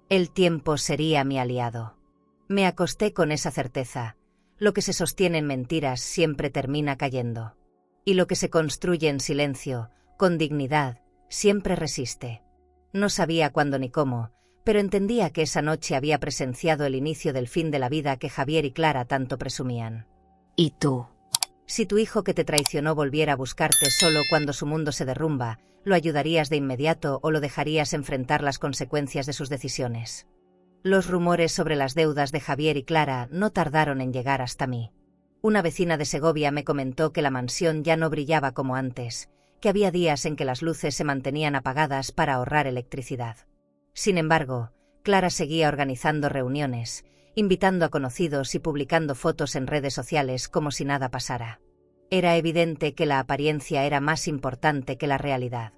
S1: El tiempo sería mi aliado. Me acosté con esa certeza. Lo que se sostiene en mentiras siempre termina cayendo. Y lo que se construye en silencio, con dignidad, siempre resiste. No sabía cuándo ni cómo, pero entendía que esa noche había presenciado el inicio del fin de la vida que Javier y Clara tanto presumían.
S2: ¿Y tú?
S1: Si tu hijo que te traicionó volviera a buscarte solo cuando su mundo se derrumba, ¿lo ayudarías de inmediato o lo dejarías enfrentar las consecuencias de sus decisiones? Los rumores sobre las deudas de Javier y Clara no tardaron en llegar hasta mí. Una vecina de Segovia me comentó que la mansión ya no brillaba como antes, que había días en que las luces se mantenían apagadas para ahorrar electricidad. Sin embargo, Clara seguía organizando reuniones, invitando a conocidos y publicando fotos en redes sociales como si nada pasara. Era evidente que la apariencia era más importante que la realidad.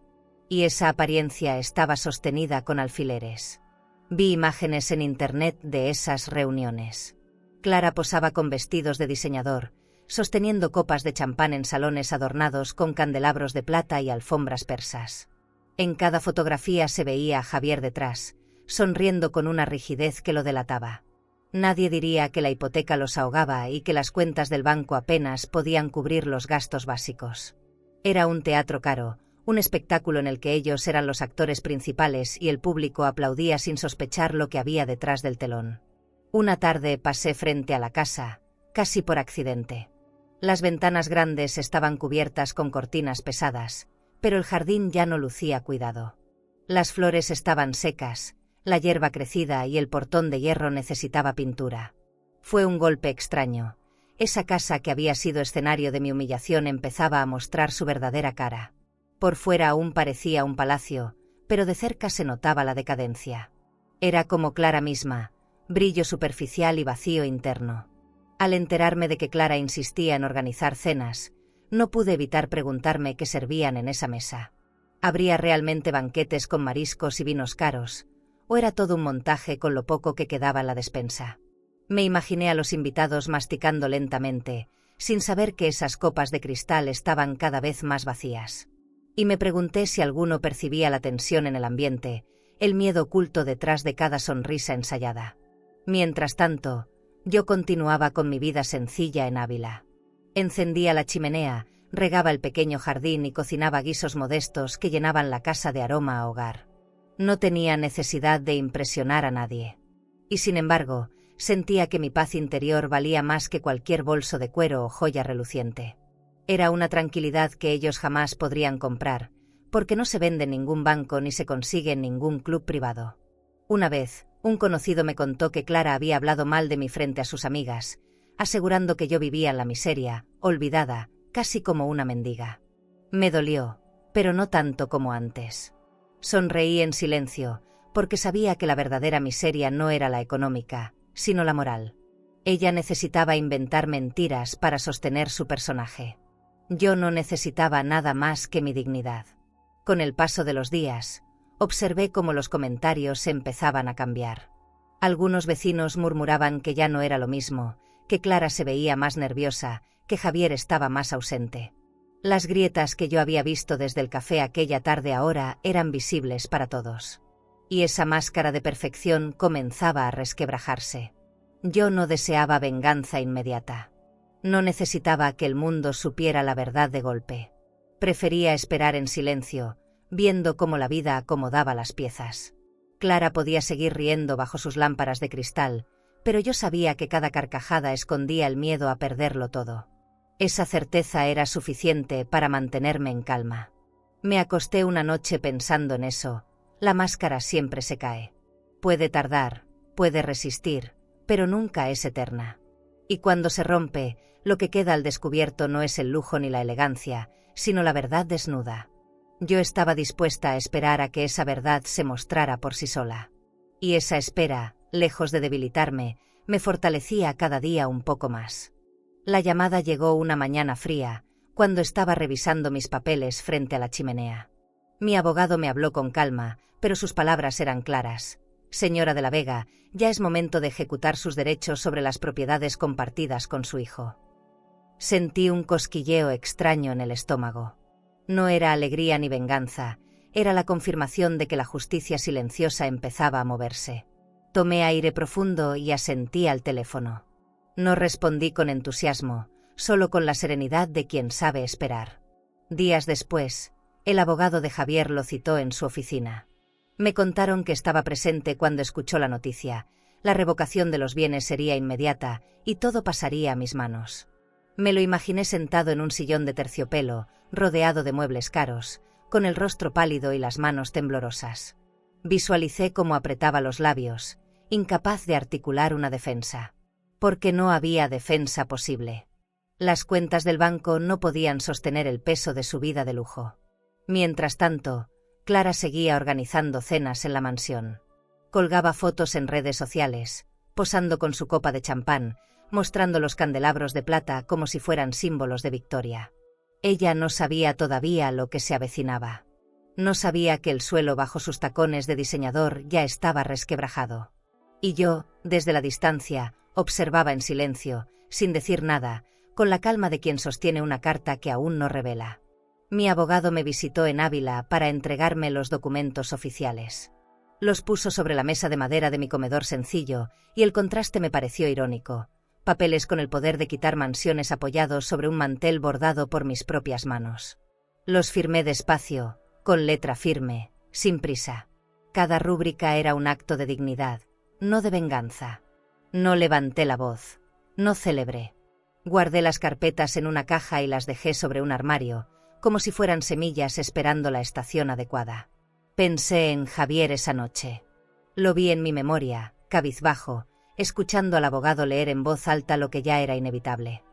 S1: Y esa apariencia estaba sostenida con alfileres. Vi imágenes en internet de esas reuniones. Clara posaba con vestidos de diseñador, sosteniendo copas de champán en salones adornados con candelabros de plata y alfombras persas. En cada fotografía se veía a Javier detrás, sonriendo con una rigidez que lo delataba. Nadie diría que la hipoteca los ahogaba y que las cuentas del banco apenas podían cubrir los gastos básicos. Era un teatro caro, un espectáculo en el que ellos eran los actores principales y el público aplaudía sin sospechar lo que había detrás del telón. Una tarde pasé frente a la casa, casi por accidente. Las ventanas grandes estaban cubiertas con cortinas pesadas, pero el jardín ya no lucía cuidado. Las flores estaban secas, la hierba crecida y el portón de hierro necesitaba pintura. Fue un golpe extraño. Esa casa que había sido escenario de mi humillación empezaba a mostrar su verdadera cara. Por fuera aún parecía un palacio, pero de cerca se notaba la decadencia. Era como Clara misma, brillo superficial y vacío interno. Al enterarme de que Clara insistía en organizar cenas, no pude evitar preguntarme qué servían en esa mesa. ¿Habría realmente banquetes con mariscos y vinos caros? ¿O era todo un montaje con lo poco que quedaba en la despensa? Me imaginé a los invitados masticando lentamente, sin saber que esas copas de cristal estaban cada vez más vacías. Y me pregunté si alguno percibía la tensión en el ambiente, el miedo oculto detrás de cada sonrisa ensayada. Mientras tanto, yo continuaba con mi vida sencilla en Ávila. Encendía la chimenea, regaba el pequeño jardín y cocinaba guisos modestos que llenaban la casa de aroma a hogar. No tenía necesidad de impresionar a nadie. Y sin embargo, sentía que mi paz interior valía más que cualquier bolso de cuero o joya reluciente. Era una tranquilidad que ellos jamás podrían comprar, porque no se vende en ningún banco ni se consigue en ningún club privado. Una vez, un conocido me contó que Clara había hablado mal de mí frente a sus amigas, asegurando que yo vivía en la miseria, olvidada, casi como una mendiga. Me dolió, pero no tanto como antes. Sonreí en silencio, porque sabía que la verdadera miseria no era la económica, sino la moral. Ella necesitaba inventar mentiras para sostener su personaje. Yo no necesitaba nada más que mi dignidad. Con el paso de los días, observé cómo los comentarios empezaban a cambiar. Algunos vecinos murmuraban que ya no era lo mismo, que Clara se veía más nerviosa, que Javier estaba más ausente. Las grietas que yo había visto desde el café aquella tarde ahora eran visibles para todos. Y esa máscara de perfección comenzaba a resquebrajarse. Yo no deseaba venganza inmediata. No necesitaba que el mundo supiera la verdad de golpe. Prefería esperar en silencio, viendo cómo la vida acomodaba las piezas. Clara podía seguir riendo bajo sus lámparas de cristal, pero yo sabía que cada carcajada escondía el miedo a perderlo todo. Esa certeza era suficiente para mantenerme en calma. Me acosté una noche pensando en eso. La máscara siempre se cae. Puede tardar, puede resistir, pero nunca es eterna. Y cuando se rompe, lo que queda al descubierto no es el lujo ni la elegancia, sino la verdad desnuda. Yo estaba dispuesta a esperar a que esa verdad se mostrara por sí sola. Y esa espera, lejos de debilitarme, me fortalecía cada día un poco más. La llamada llegó una mañana fría, cuando estaba revisando mis papeles frente a la chimenea. Mi abogado me habló con calma, pero sus palabras eran claras. Señora de la Vega, ya es momento de ejecutar sus derechos sobre las propiedades compartidas con su hijo. Sentí un cosquilleo extraño en el estómago. No era alegría ni venganza, era la confirmación de que la justicia silenciosa empezaba a moverse. Tomé aire profundo y asentí al teléfono. No respondí con entusiasmo, solo con la serenidad de quien sabe esperar. Días después, el abogado de Javier lo citó en su oficina. Me contaron que estaba presente cuando escuchó la noticia. La revocación de los bienes sería inmediata y todo pasaría a mis manos. Me lo imaginé sentado en un sillón de terciopelo, rodeado de muebles caros, con el rostro pálido y las manos temblorosas. Visualicé cómo apretaba los labios, incapaz de articular una defensa. Porque no había defensa posible. Las cuentas del banco no podían sostener el peso de su vida de lujo. Mientras tanto, Clara seguía organizando cenas en la mansión. Colgaba fotos en redes sociales, posando con su copa de champán, mostrando los candelabros de plata como si fueran símbolos de victoria. Ella no sabía todavía lo que se avecinaba. No sabía que el suelo bajo sus tacones de diseñador ya estaba resquebrajado. Y yo, desde la distancia, observaba en silencio, sin decir nada, con la calma de quien sostiene una carta que aún no revela. Mi abogado me visitó en Ávila para entregarme los documentos oficiales. Los puso sobre la mesa de madera de mi comedor sencillo, y el contraste me pareció irónico. Papeles con el poder de quitar mansiones apoyados sobre un mantel bordado por mis propias manos. Los firmé despacio, con letra firme, sin prisa. Cada rúbrica era un acto de dignidad, no de venganza. No levanté la voz, no celebré. Guardé las carpetas en una caja y las dejé sobre un armario, como si fueran semillas esperando la estación adecuada. Pensé en Javier esa noche. Lo vi en mi memoria, cabizbajo, escuchando al abogado leer en voz alta lo que ya era inevitable.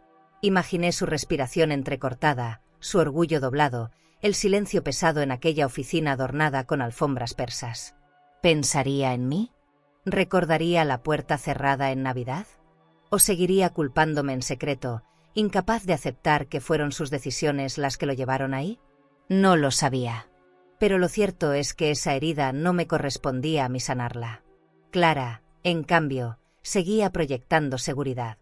S1: Imaginé su respiración entrecortada, su orgullo doblado, el silencio pesado en aquella oficina adornada con alfombras persas. ¿Pensaría en mí? ¿Recordaría la puerta cerrada en Navidad? ¿O seguiría culpándome en secreto, incapaz de aceptar que fueron sus decisiones las que lo llevaron ahí? No lo sabía. Pero lo cierto es que esa herida no me correspondía a mí sanarla. Clara, en cambio, seguía proyectando seguridad.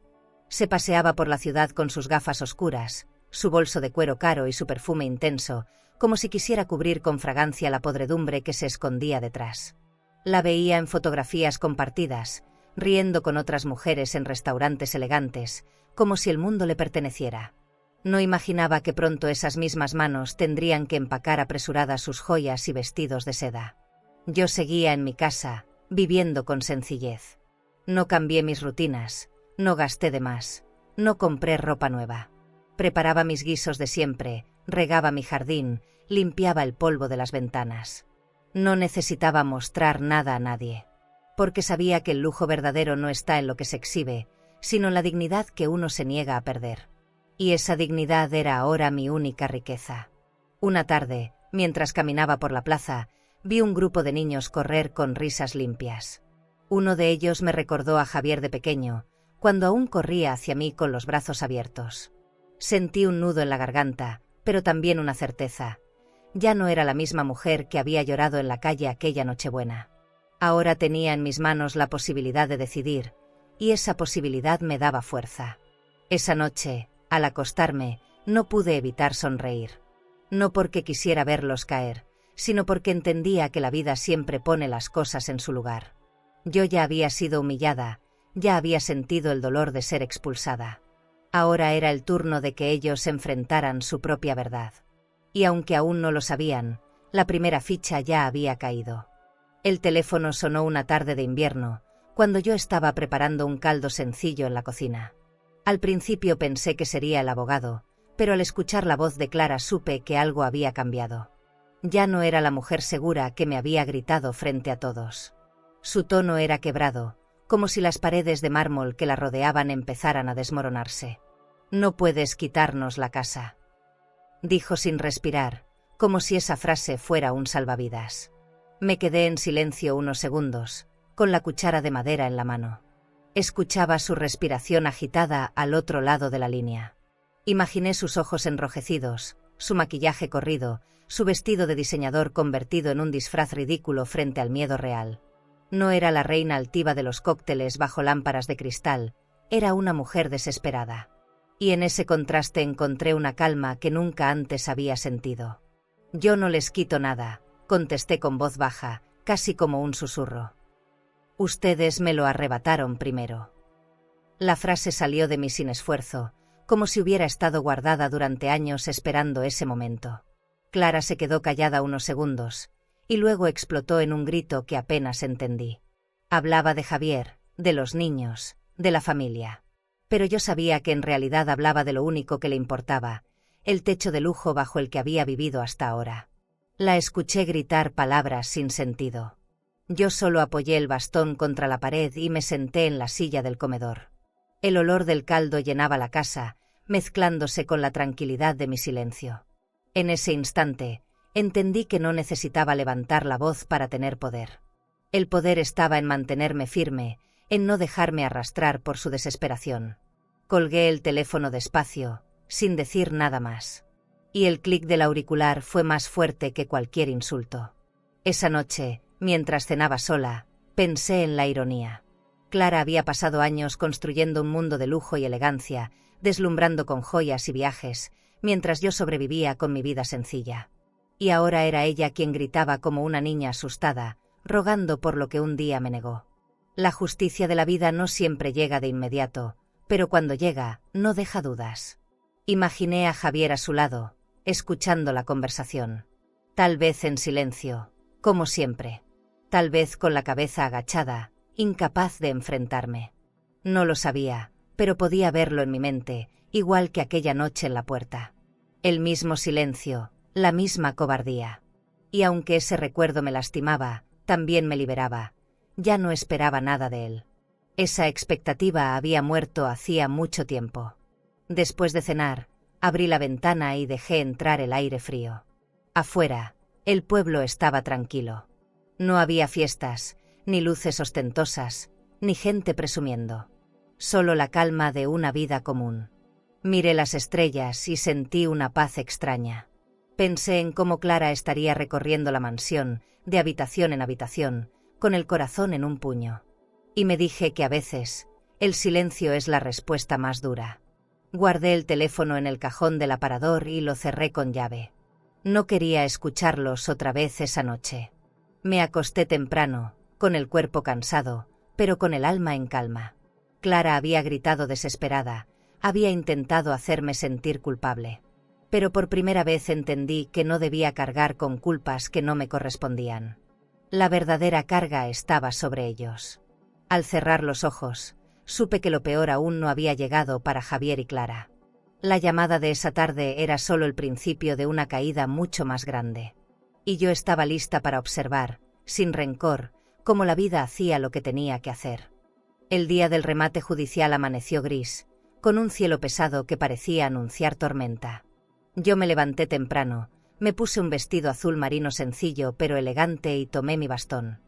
S1: Se paseaba por la ciudad con sus gafas oscuras, su bolso de cuero caro y su perfume intenso, como si quisiera cubrir con fragancia la podredumbre que se escondía detrás. La veía en fotografías compartidas, riendo con otras mujeres en restaurantes elegantes, como si el mundo le perteneciera. No imaginaba que pronto esas mismas manos tendrían que empacar apresuradas sus joyas y vestidos de seda. Yo seguía en mi casa, viviendo con sencillez. No cambié mis rutinas, no gasté de más, no compré ropa nueva. Preparaba mis guisos de siempre, regaba mi jardín, limpiaba el polvo de las ventanas. No necesitaba mostrar nada a nadie, porque sabía que el lujo verdadero no está en lo que se exhibe, sino en la dignidad que uno se niega a perder. Y esa dignidad era ahora mi única riqueza. Una tarde, mientras caminaba por la plaza, Vi un grupo de niños correr con risas limpias. Uno de ellos me recordó a Javier de pequeño, cuando aún corría hacia mí con los brazos abiertos. Sentí un nudo en la garganta, pero también una certeza. Ya no era la misma mujer que había llorado en la calle aquella Nochebuena. Ahora tenía en mis manos la posibilidad de decidir, y esa posibilidad me daba fuerza. Esa noche, al acostarme, no pude evitar sonreír. No porque quisiera verlos caer, sino porque entendía que la vida siempre pone las cosas en su lugar. Yo ya había sido humillada, ya había sentido el dolor de ser expulsada. Ahora era el turno de que ellos enfrentaran su propia verdad. Y aunque aún no lo sabían, la primera ficha ya había caído. El teléfono sonó una tarde de invierno, cuando yo estaba preparando un caldo sencillo en la cocina. Al principio pensé que sería el abogado, pero al escuchar la voz de Clara supe que algo había cambiado. Ya no era la mujer segura que me había gritado frente a todos. Su tono era quebrado, como si las paredes de mármol que la rodeaban empezaran a desmoronarse. «No puedes quitarnos la casa», dijo sin respirar, como si esa frase fuera un salvavidas. Me quedé en silencio unos segundos, con la cuchara de madera en la mano. Escuchaba su respiración agitada al otro lado de la línea. Imaginé sus ojos enrojecidos, su maquillaje corrido, su vestido de diseñador convertido en un disfraz ridículo frente al miedo real. No era la reina altiva de los cócteles bajo lámparas de cristal, era una mujer desesperada. Y en ese contraste encontré una calma que nunca antes había sentido. «Yo no les quito nada», contesté con voz baja, casi como un susurro. «Ustedes me lo arrebataron primero». La frase salió de mí sin esfuerzo, como si hubiera estado guardada durante años esperando ese momento. Clara se quedó callada unos segundos, y luego explotó en un grito que apenas entendí. Hablaba de Javier, de los niños, de la familia. Pero yo sabía que en realidad hablaba de lo único que le importaba, el techo de lujo bajo el que había vivido hasta ahora. La escuché gritar palabras sin sentido. Yo solo apoyé el bastón contra la pared y me senté en la silla del comedor. El olor del caldo llenaba la casa, mezclándose con la tranquilidad de mi silencio. En ese instante, entendí que no necesitaba levantar la voz para tener poder. El poder estaba en mantenerme firme, en no dejarme arrastrar por su desesperación. Colgué el teléfono despacio, sin decir nada más. Y el clic del auricular fue más fuerte que cualquier insulto. Esa noche, mientras cenaba sola, pensé en la ironía. Clara había pasado años construyendo un mundo de lujo y elegancia, deslumbrando con joyas y viajes, mientras yo sobrevivía con mi vida sencilla. Y ahora era ella quien gritaba como una niña asustada, rogando por lo que un día me negó. La justicia de la vida no siempre llega de inmediato, pero cuando llega, no deja dudas. Imaginé a Javier a su lado, escuchando la conversación. Tal vez en silencio, como siempre. Tal vez con la cabeza agachada, incapaz de enfrentarme. No lo sabía, pero podía verlo en mi mente, igual que aquella noche en la puerta. El mismo silencio, la misma cobardía. Y aunque ese recuerdo me lastimaba, también me liberaba. Ya no esperaba nada de él. Esa expectativa había muerto hacía mucho tiempo. Después de cenar, abrí la ventana y dejé entrar el aire frío. Afuera, el pueblo estaba tranquilo. No había fiestas, ni luces ostentosas, ni gente presumiendo. Solo la calma de una vida común. Miré las estrellas y sentí una paz extraña. Pensé en cómo Clara estaría recorriendo la mansión, de habitación en habitación, con el corazón en un puño. Y me dije que a veces, el silencio es la respuesta más dura. Guardé el teléfono en el cajón del aparador y lo cerré con llave. No quería escucharlos otra vez esa noche. Me acosté temprano, con el cuerpo cansado, pero con el alma en calma. Clara había gritado desesperada, había intentado hacerme sentir culpable. Pero por primera vez entendí que no debía cargar con culpas que no me correspondían. La verdadera carga estaba sobre ellos. Al cerrar los ojos, supe que lo peor aún no había llegado para Javier y Clara. La llamada de esa tarde era solo el principio de una caída mucho más grande. Y yo estaba lista para observar, sin rencor, cómo la vida hacía lo que tenía que hacer. El día del remate judicial amaneció gris, con un cielo pesado que parecía anunciar tormenta. Yo me levanté temprano, Me puse un vestido azul marino sencillo pero elegante y tomé mi bastón.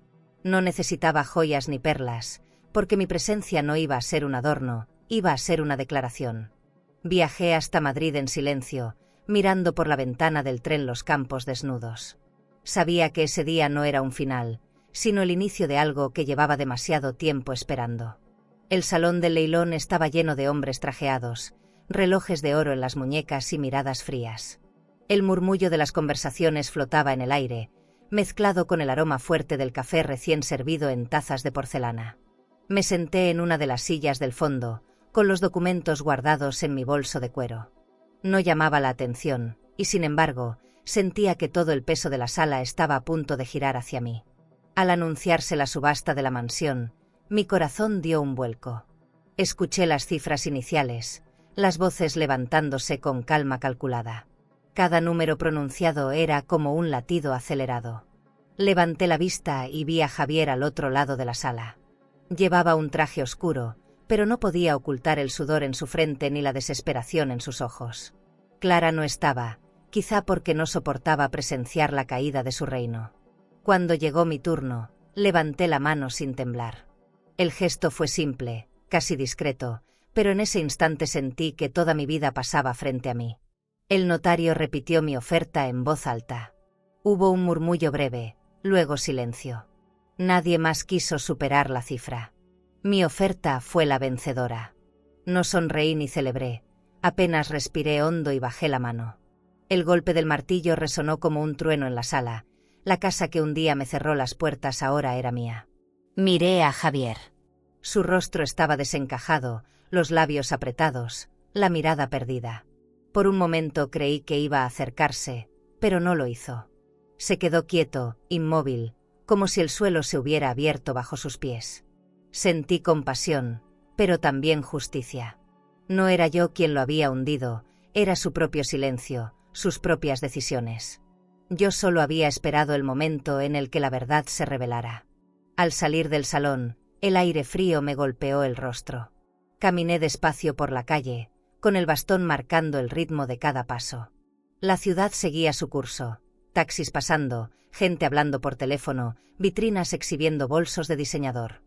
S1: No necesitaba joyas ni perlas, porque mi presencia no iba a ser un adorno, iba a ser una declaración. Viajé hasta Madrid en silencio, mirando por la ventana del tren los campos desnudos. Sabía que ese día no era un final, sino el inicio de algo que llevaba demasiado tiempo esperando. El salón del Leilón estaba lleno de hombres trajeados, relojes de oro en las muñecas y miradas frías. El murmullo de las conversaciones flotaba en el aire, mezclado con el aroma fuerte del café recién servido en tazas de porcelana. Me senté en una de las sillas del fondo, con los documentos guardados en mi bolso de cuero. No llamaba la atención, y sin embargo, sentía que todo el peso de la sala estaba a punto de girar hacia mí. Al anunciarse la subasta de la mansión, mi corazón dio un vuelco. Escuché las cifras iniciales, las voces levantándose con calma calculada. Cada número pronunciado era como un latido acelerado. Levanté la vista y vi a Javier al otro lado de la sala. Llevaba un traje oscuro, pero no podía ocultar el sudor en su frente ni la desesperación en sus ojos. Clara no estaba, quizá porque no soportaba presenciar la caída de su reino. Cuando llegó mi turno, levanté la mano sin temblar. El gesto fue simple, casi discreto, pero en ese instante sentí que toda mi vida pasaba frente a mí. El notario repitió mi oferta en voz alta. Hubo un murmullo breve, luego silencio. Nadie más quiso superar la cifra. Mi oferta fue la vencedora. No sonreí ni celebré, apenas respiré hondo y bajé la mano. El golpe del martillo resonó como un trueno en la sala. La casa que un día me cerró las puertas ahora era mía. Miré a Javier. Su rostro estaba desencajado, los labios apretados, la mirada perdida. Por un momento creí que iba a acercarse, pero no lo hizo. Se quedó quieto, inmóvil, como si el suelo se hubiera abierto bajo sus pies. Sentí compasión, pero también justicia. No era yo quien lo había hundido, era su propio silencio, sus propias decisiones. Yo solo había esperado el momento en el que la verdad se revelara. Al salir del salón, el aire frío me golpeó el rostro. Caminé despacio por la calle, con el bastón marcando el ritmo de cada paso. La ciudad seguía su curso, taxis pasando, gente hablando por teléfono, vitrinas exhibiendo bolsos de diseñador.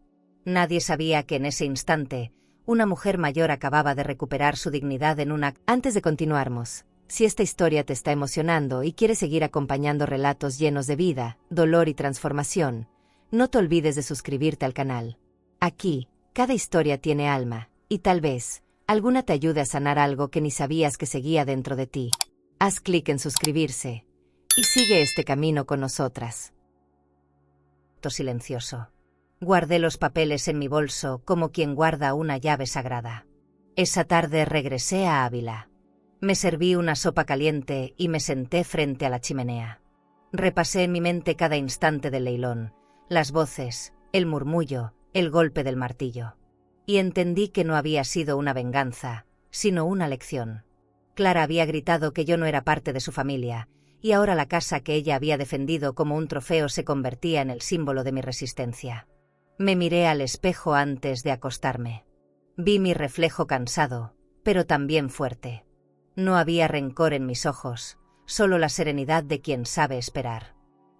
S1: Nadie sabía que en ese instante, una mujer mayor acababa de recuperar su dignidad en una...
S2: Antes de continuarmos, si esta historia te está emocionando y quieres seguir acompañando relatos llenos de vida, dolor y transformación, no te olvides de suscribirte al canal. Aquí, cada historia tiene alma, y tal vez, alguna te ayude a sanar algo que ni sabías que seguía dentro de ti. Haz clic en suscribirse, y sigue este camino con nosotras.
S1: Silencioso. Guardé los papeles en mi bolso como quien guarda una llave sagrada. Esa tarde regresé a Ávila. Me serví una sopa caliente y me senté frente a la chimenea. Repasé en mi mente cada instante del Leilón, las voces, el murmullo, el golpe del martillo. Y entendí que no había sido una venganza, sino una lección. Clara había gritado que yo no era parte de su familia, y ahora la casa que ella había defendido como un trofeo se convertía en el símbolo de mi resistencia. Me miré al espejo antes de acostarme. Vi mi reflejo cansado, pero también fuerte. No había rencor en mis ojos, solo la serenidad de quien sabe esperar.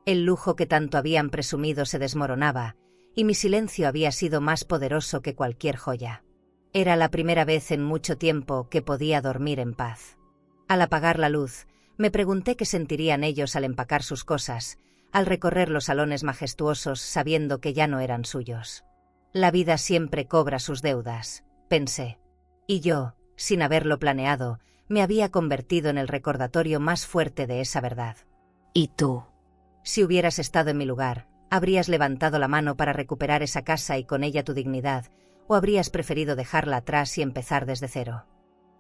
S1: El lujo que tanto habían presumido se desmoronaba, y mi silencio había sido más poderoso que cualquier joya. Era la primera vez en mucho tiempo que podía dormir en paz. Al apagar la luz, me pregunté qué sentirían ellos al empacar sus cosas, al recorrer los salones majestuosos sabiendo que ya no eran suyos. La vida siempre cobra sus deudas, pensé. Y yo, sin haberlo planeado, me había convertido en el recordatorio más fuerte de esa verdad.
S2: ¿Y tú?
S1: Si hubieras estado en mi lugar, ¿habrías levantado la mano para recuperar esa casa y con ella tu dignidad, o habrías preferido dejarla atrás y empezar desde cero?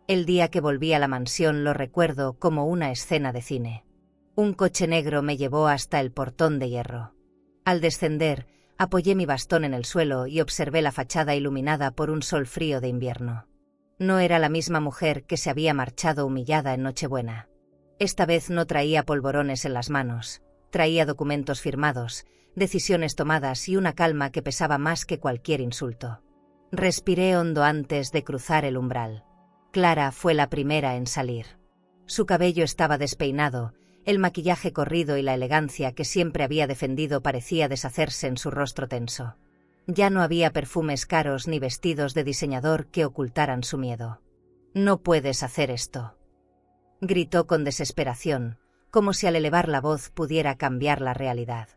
S1: El día que volví a la mansión lo recuerdo como una escena de cine. Un coche negro me llevó hasta el portón de hierro. Al descender, apoyé mi bastón en el suelo y observé la fachada iluminada por un sol frío de invierno. No era la misma mujer que se había marchado humillada en Nochebuena. Esta vez no traía polvorones en las manos, traía documentos firmados, decisiones tomadas y una calma que pesaba más que cualquier insulto. Respiré hondo antes de cruzar el umbral. Clara fue la primera en salir. Su cabello estaba despeinado, El maquillaje corrido y la elegancia que siempre había defendido parecía deshacerse en su rostro tenso. Ya no había perfumes caros ni vestidos de diseñador que ocultaran su miedo. «No puedes hacer esto», gritó con desesperación, como si al elevar la voz pudiera cambiar la realidad.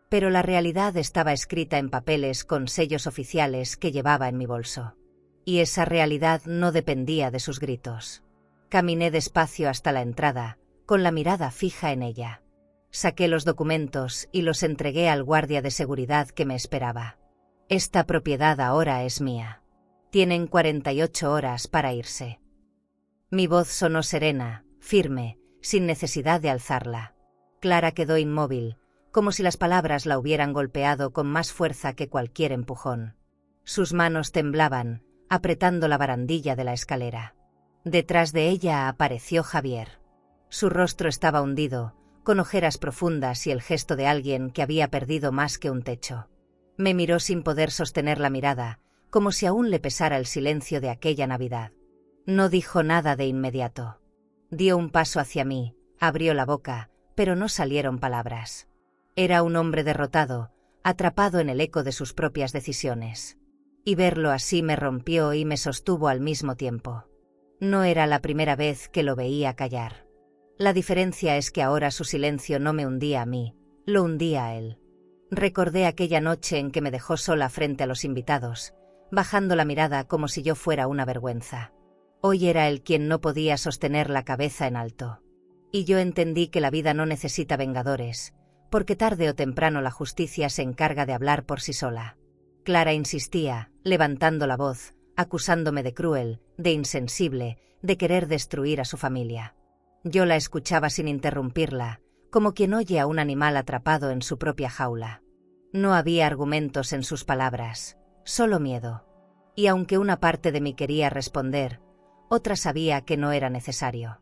S1: Pero la realidad estaba escrita en papeles con sellos oficiales que llevaba en mi bolso. Y esa realidad no dependía de sus gritos. Caminé despacio hasta la entrada, con la mirada fija en ella. Saqué los documentos y los entregué al guardia de seguridad que me esperaba. «Esta propiedad ahora es mía. Tienen 48 horas para irse». Mi voz sonó serena, firme, sin necesidad de alzarla. Clara quedó inmóvil, como si las palabras la hubieran golpeado con más fuerza que cualquier empujón. Sus manos temblaban, apretando la barandilla de la escalera. Detrás de ella apareció Javier. Su rostro estaba hundido, con ojeras profundas y el gesto de alguien que había perdido más que un techo. Me miró sin poder sostener la mirada, como si aún le pesara el silencio de aquella Navidad. No dijo nada de inmediato. Dio un paso hacia mí, abrió la boca, pero no salieron palabras. Era un hombre derrotado, atrapado en el eco de sus propias decisiones. Y verlo así me rompió y me sostuvo al mismo tiempo. No era la primera vez que lo veía callar. La diferencia es que ahora su silencio no me hundía a mí, lo hundía a él. Recordé aquella noche en que me dejó sola frente a los invitados, bajando la mirada como si yo fuera una vergüenza. Hoy era él quien no podía sostener la cabeza en alto. Y yo entendí que la vida no necesita vengadores, porque tarde o temprano la justicia se encarga de hablar por sí sola. Clara insistía, levantando la voz, acusándome de cruel, de insensible, de querer destruir a su familia. Yo la escuchaba sin interrumpirla, como quien oye a un animal atrapado en su propia jaula. No había argumentos en sus palabras, solo miedo. Y aunque una parte de mí quería responder, otra sabía que no era necesario.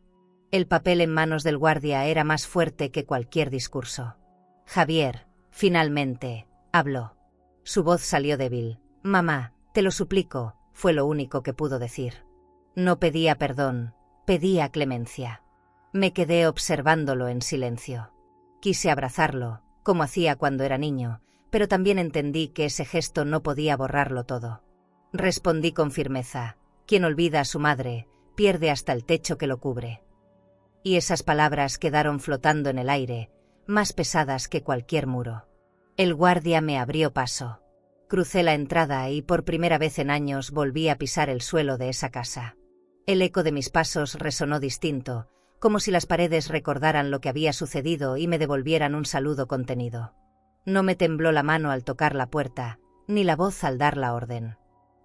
S1: El papel en manos del guardia era más fuerte que cualquier discurso. Javier, finalmente, habló. Su voz salió débil. «Mamá, te lo suplico», fue lo único que pudo decir. No pedía perdón, pedía clemencia. Me quedé observándolo en silencio. Quise abrazarlo, como hacía cuando era niño, pero también entendí que ese gesto no podía borrarlo todo. Respondí con firmeza: «Quien olvida a su madre, pierde hasta el techo que lo cubre». Y esas palabras quedaron flotando en el aire, más pesadas que cualquier muro. El guardia me abrió paso. Crucé la entrada y por primera vez en años volví a pisar el suelo de esa casa. El eco de mis pasos resonó distinto, como si las paredes recordaran lo que había sucedido y me devolvieran un saludo contenido. No me tembló la mano al tocar la puerta, ni la voz al dar la orden.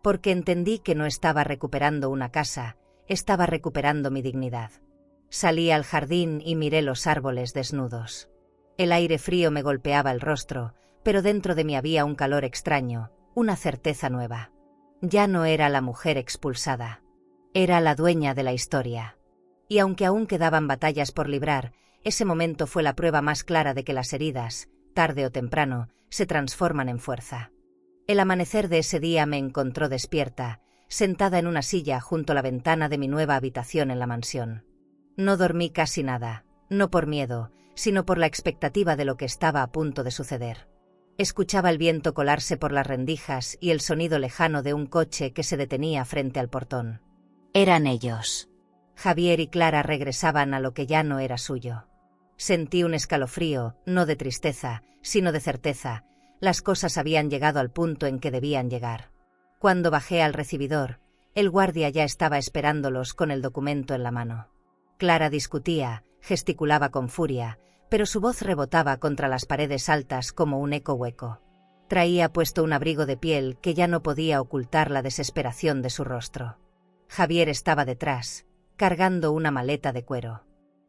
S1: Porque entendí que no estaba recuperando una casa, estaba recuperando mi dignidad. Salí al jardín y miré los árboles desnudos. El aire frío me golpeaba el rostro, pero dentro de mí había un calor extraño, una certeza nueva. Ya no era la mujer expulsada. Era la dueña de la historia. Y aunque aún quedaban batallas por librar, ese momento fue la prueba más clara de que las heridas, tarde o temprano, se transforman en fuerza. El amanecer de ese día me encontró despierta, sentada en una silla junto a la ventana de mi nueva habitación en la mansión. No dormí casi nada, no por miedo, sino por la expectativa de lo que estaba a punto de suceder. Escuchaba el viento colarse por las rendijas y el sonido lejano de un coche que se detenía frente al portón. Eran ellos. Javier y Clara regresaban a lo que ya no era suyo. Sentí un escalofrío, no de tristeza, sino de certeza. Las cosas habían llegado al punto en que debían llegar. Cuando bajé al recibidor, el guardia ya estaba esperándolos con el documento en la mano. Clara discutía, gesticulaba con furia, pero su voz rebotaba contra las paredes altas como un eco hueco. Traía puesto un abrigo de piel que ya no podía ocultar la desesperación de su rostro. Javier estaba detrás, cargando una maleta de cuero.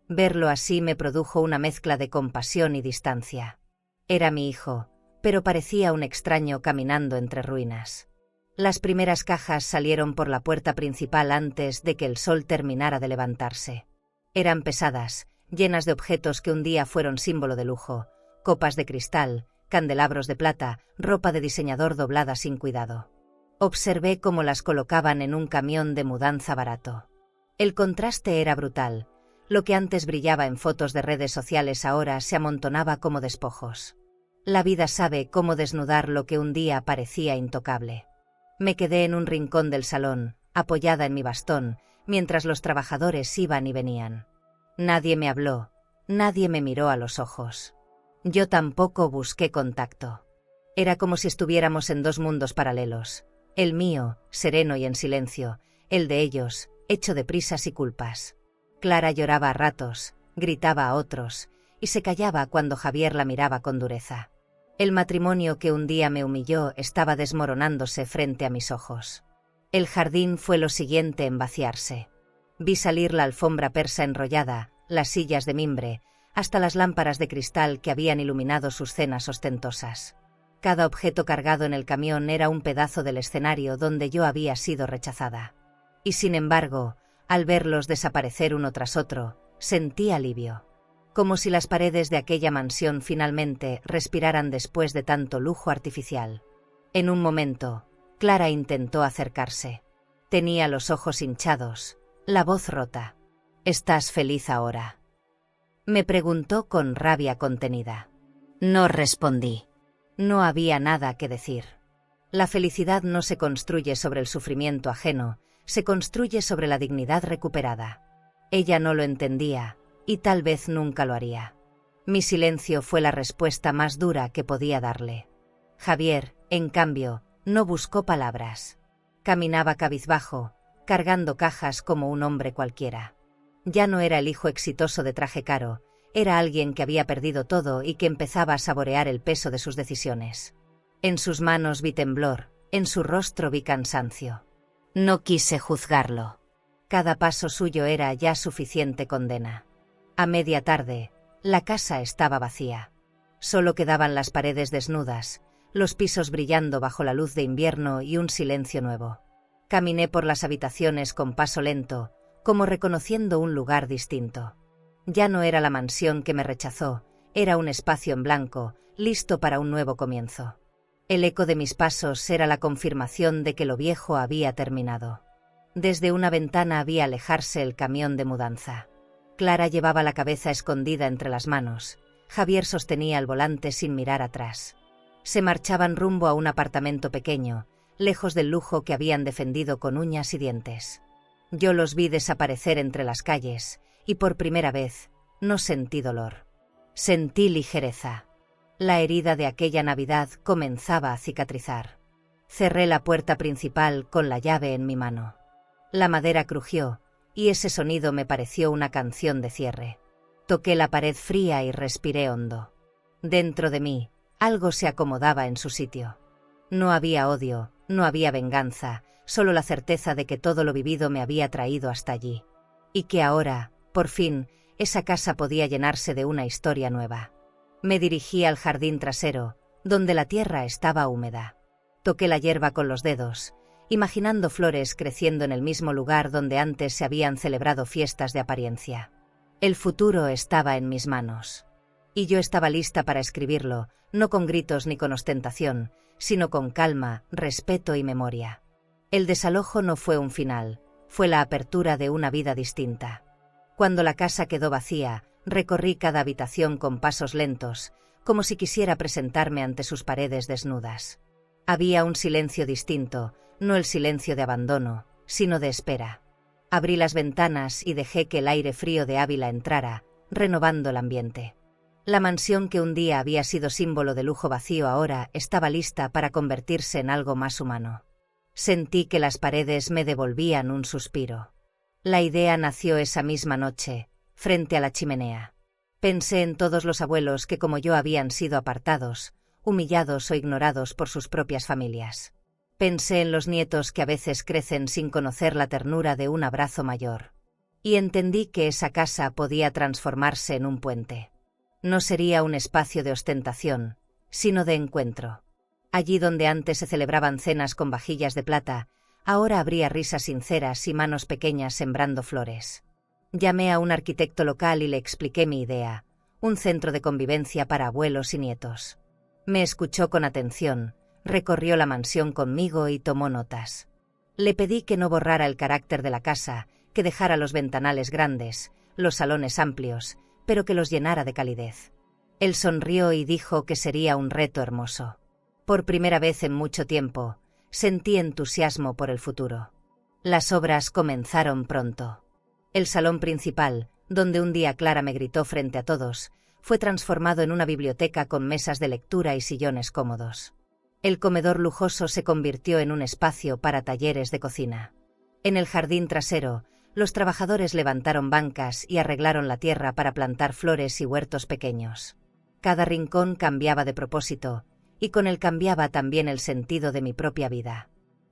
S1: Verlo así me produjo una mezcla de compasión y distancia. Era mi hijo, pero parecía un extraño caminando entre ruinas. Las primeras cajas salieron por la puerta principal antes de que el sol terminara de levantarse. Eran pesadas, llenas de objetos que un día fueron símbolo de lujo: copas de cristal, candelabros de plata, ropa de diseñador doblada sin cuidado. Observé cómo las colocaban en un camión de mudanza barato. El contraste era brutal. Lo que antes brillaba en fotos de redes sociales ahora se amontonaba como despojos. La vida sabe cómo desnudar lo que un día parecía intocable. Me quedé en un rincón del salón, apoyada en mi bastón, mientras los trabajadores iban y venían. Nadie me habló, nadie me miró a los ojos. Yo tampoco busqué contacto. Era como si estuviéramos en dos mundos paralelos. El mío, sereno y en silencio, el de ellos, hecho de prisas y culpas. Clara lloraba a ratos, gritaba a otros, y se callaba cuando Javier la miraba con dureza. El matrimonio que un día me humilló estaba desmoronándose frente a mis ojos. El jardín fue lo siguiente en vaciarse. Vi salir la alfombra persa enrollada, las sillas de mimbre, hasta las lámparas de cristal que habían iluminado sus cenas ostentosas. Cada objeto cargado en el camión era un pedazo del escenario donde yo había sido rechazada. Y sin embargo, al verlos desaparecer uno tras otro, sentí alivio. Como si las paredes de aquella mansión finalmente respiraran después de tanto lujo artificial. En un momento, Clara intentó acercarse. Tenía los ojos hinchados, la voz rota. ¿Estás feliz ahora?, me preguntó con rabia contenida. No respondí. No había nada que decir. La felicidad no se construye sobre el sufrimiento ajeno, se construye sobre la dignidad recuperada. Ella no lo entendía, y tal vez nunca lo haría. Mi silencio fue la respuesta más dura que podía darle. Javier, en cambio, no buscó palabras. Caminaba cabizbajo, cargando cajas como un hombre cualquiera. Ya no era el hijo exitoso de traje caro, era alguien que había perdido todo y que empezaba a saborear el peso de sus decisiones. En sus manos vi temblor, en su rostro vi cansancio. No quise juzgarlo. Cada paso suyo era ya suficiente condena. A media tarde, la casa estaba vacía. Solo quedaban las paredes desnudas, los pisos brillando bajo la luz de invierno y un silencio nuevo. Caminé por las habitaciones con paso lento, como reconociendo un lugar distinto. Ya no era la mansión que me rechazó, era un espacio en blanco, listo para un nuevo comienzo. El eco de mis pasos era la confirmación de que lo viejo había terminado. Desde una ventana vi alejarse el camión de mudanza. Clara llevaba la cabeza escondida entre las manos. Javier sostenía el volante sin mirar atrás. Se marchaban rumbo a un apartamento pequeño, lejos del lujo que habían defendido con uñas y dientes. Yo los vi desaparecer entre las calles, y por primera vez, no sentí dolor. Sentí ligereza. La herida de aquella Navidad comenzaba a cicatrizar. Cerré la puerta principal con la llave en mi mano. La madera crujió, y ese sonido me pareció una canción de cierre. Toqué la pared fría y respiré hondo. Dentro de mí, algo se acomodaba en su sitio. No había odio, no había venganza, solo la certeza de que todo lo vivido me había traído hasta allí. Y que ahora, por fin, esa casa podía llenarse de una historia nueva. Me dirigí al jardín trasero, donde la tierra estaba húmeda. Toqué la hierba con los dedos, imaginando flores creciendo en el mismo lugar donde antes se habían celebrado fiestas de apariencia. El futuro estaba en mis manos. Y yo estaba lista para escribirlo, no con gritos ni con ostentación, sino con calma, respeto y memoria. El desalojo no fue un final, fue la apertura de una vida distinta. Cuando la casa quedó vacía, recorrí cada habitación con pasos lentos, como si quisiera presentarme ante sus paredes desnudas. Había un silencio distinto, no el silencio de abandono, sino de espera. Abrí las ventanas y dejé que el aire frío de Ávila entrara, renovando el ambiente. La mansión que un día había sido símbolo de lujo vacío ahora estaba lista para convertirse en algo más humano. Sentí que las paredes me devolvían un suspiro. La idea nació esa misma noche, frente a la chimenea. Pensé en todos los abuelos que como yo habían sido apartados, humillados o ignorados por sus propias familias. Pensé en los nietos que a veces crecen sin conocer la ternura de un abrazo mayor. Y entendí que esa casa podía transformarse en un puente. No sería un espacio de ostentación, sino de encuentro. Allí donde antes se celebraban cenas con vajillas de plata, ahora habría risas sinceras y manos pequeñas sembrando flores. Llamé a un arquitecto local y le expliqué mi idea, un centro de convivencia para abuelos y nietos. Me escuchó con atención, recorrió la mansión conmigo y tomó notas. Le pedí que no borrara el carácter de la casa, que dejara los ventanales grandes, los salones amplios, pero que los llenara de calidez. Él sonrió y dijo que sería un reto hermoso. Por primera vez en mucho tiempo, sentí entusiasmo por el futuro. Las obras comenzaron pronto. El salón principal, donde un día Clara me gritó frente a todos, fue transformado en una biblioteca con mesas de lectura y sillones cómodos. El comedor lujoso se convirtió en un espacio para talleres de cocina. En el jardín trasero, los trabajadores levantaron bancas y arreglaron la tierra para plantar flores y huertos pequeños. Cada rincón cambiaba de propósito, y con él cambiaba también el sentido de mi propia vida.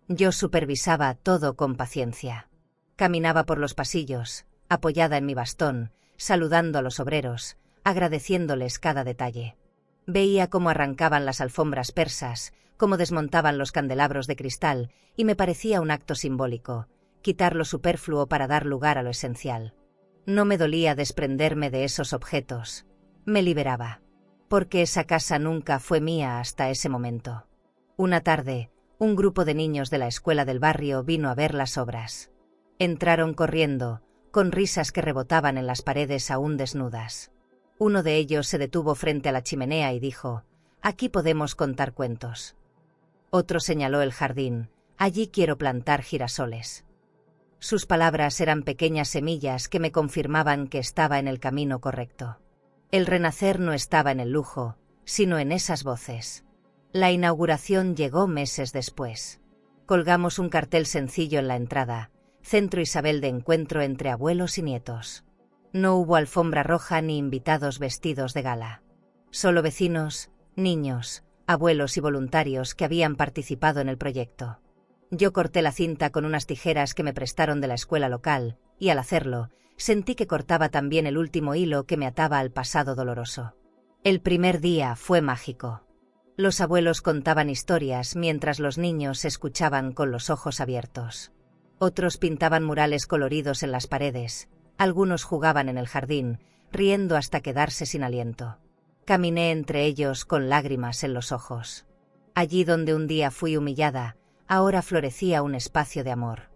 S1: Yo supervisaba todo con paciencia. Caminaba por los pasillos, apoyada en mi bastón, saludando a los obreros, agradeciéndoles cada detalle. Veía cómo arrancaban las alfombras persas, cómo desmontaban los candelabros de cristal, y me parecía un acto simbólico, quitar lo superfluo para dar lugar a lo esencial. No me dolía desprenderme de esos objetos. Me liberaba. Porque esa casa nunca fue mía hasta ese momento. Una tarde, un grupo de niños de la escuela del barrio vino a ver las obras. Entraron corriendo, con risas que rebotaban en las paredes aún desnudas. Uno de ellos se detuvo frente a la chimenea y dijo: «Aquí podemos contar cuentos». Otro señaló el jardín: «Allí quiero plantar girasoles». Sus palabras eran pequeñas semillas que me confirmaban que estaba en el camino correcto. El renacer no estaba en el lujo, sino en esas voces. La inauguración llegó meses después. Colgamos un cartel sencillo en la entrada: Centro Isabel de encuentro entre abuelos y nietos. No hubo alfombra roja ni invitados vestidos de gala. Solo vecinos, niños, abuelos y voluntarios que habían participado en el proyecto. Yo corté la cinta con unas tijeras que me prestaron de la escuela local, y al hacerlo, sentí que cortaba también el último hilo que me ataba al pasado doloroso. El primer día fue mágico. Los abuelos contaban historias mientras los niños escuchaban con los ojos abiertos. Otros pintaban murales coloridos en las paredes. Algunos jugaban en el jardín, riendo hasta quedarse sin aliento. Caminé entre ellos con lágrimas en los ojos. Allí donde un día fui humillada, ahora florecía un espacio de amor.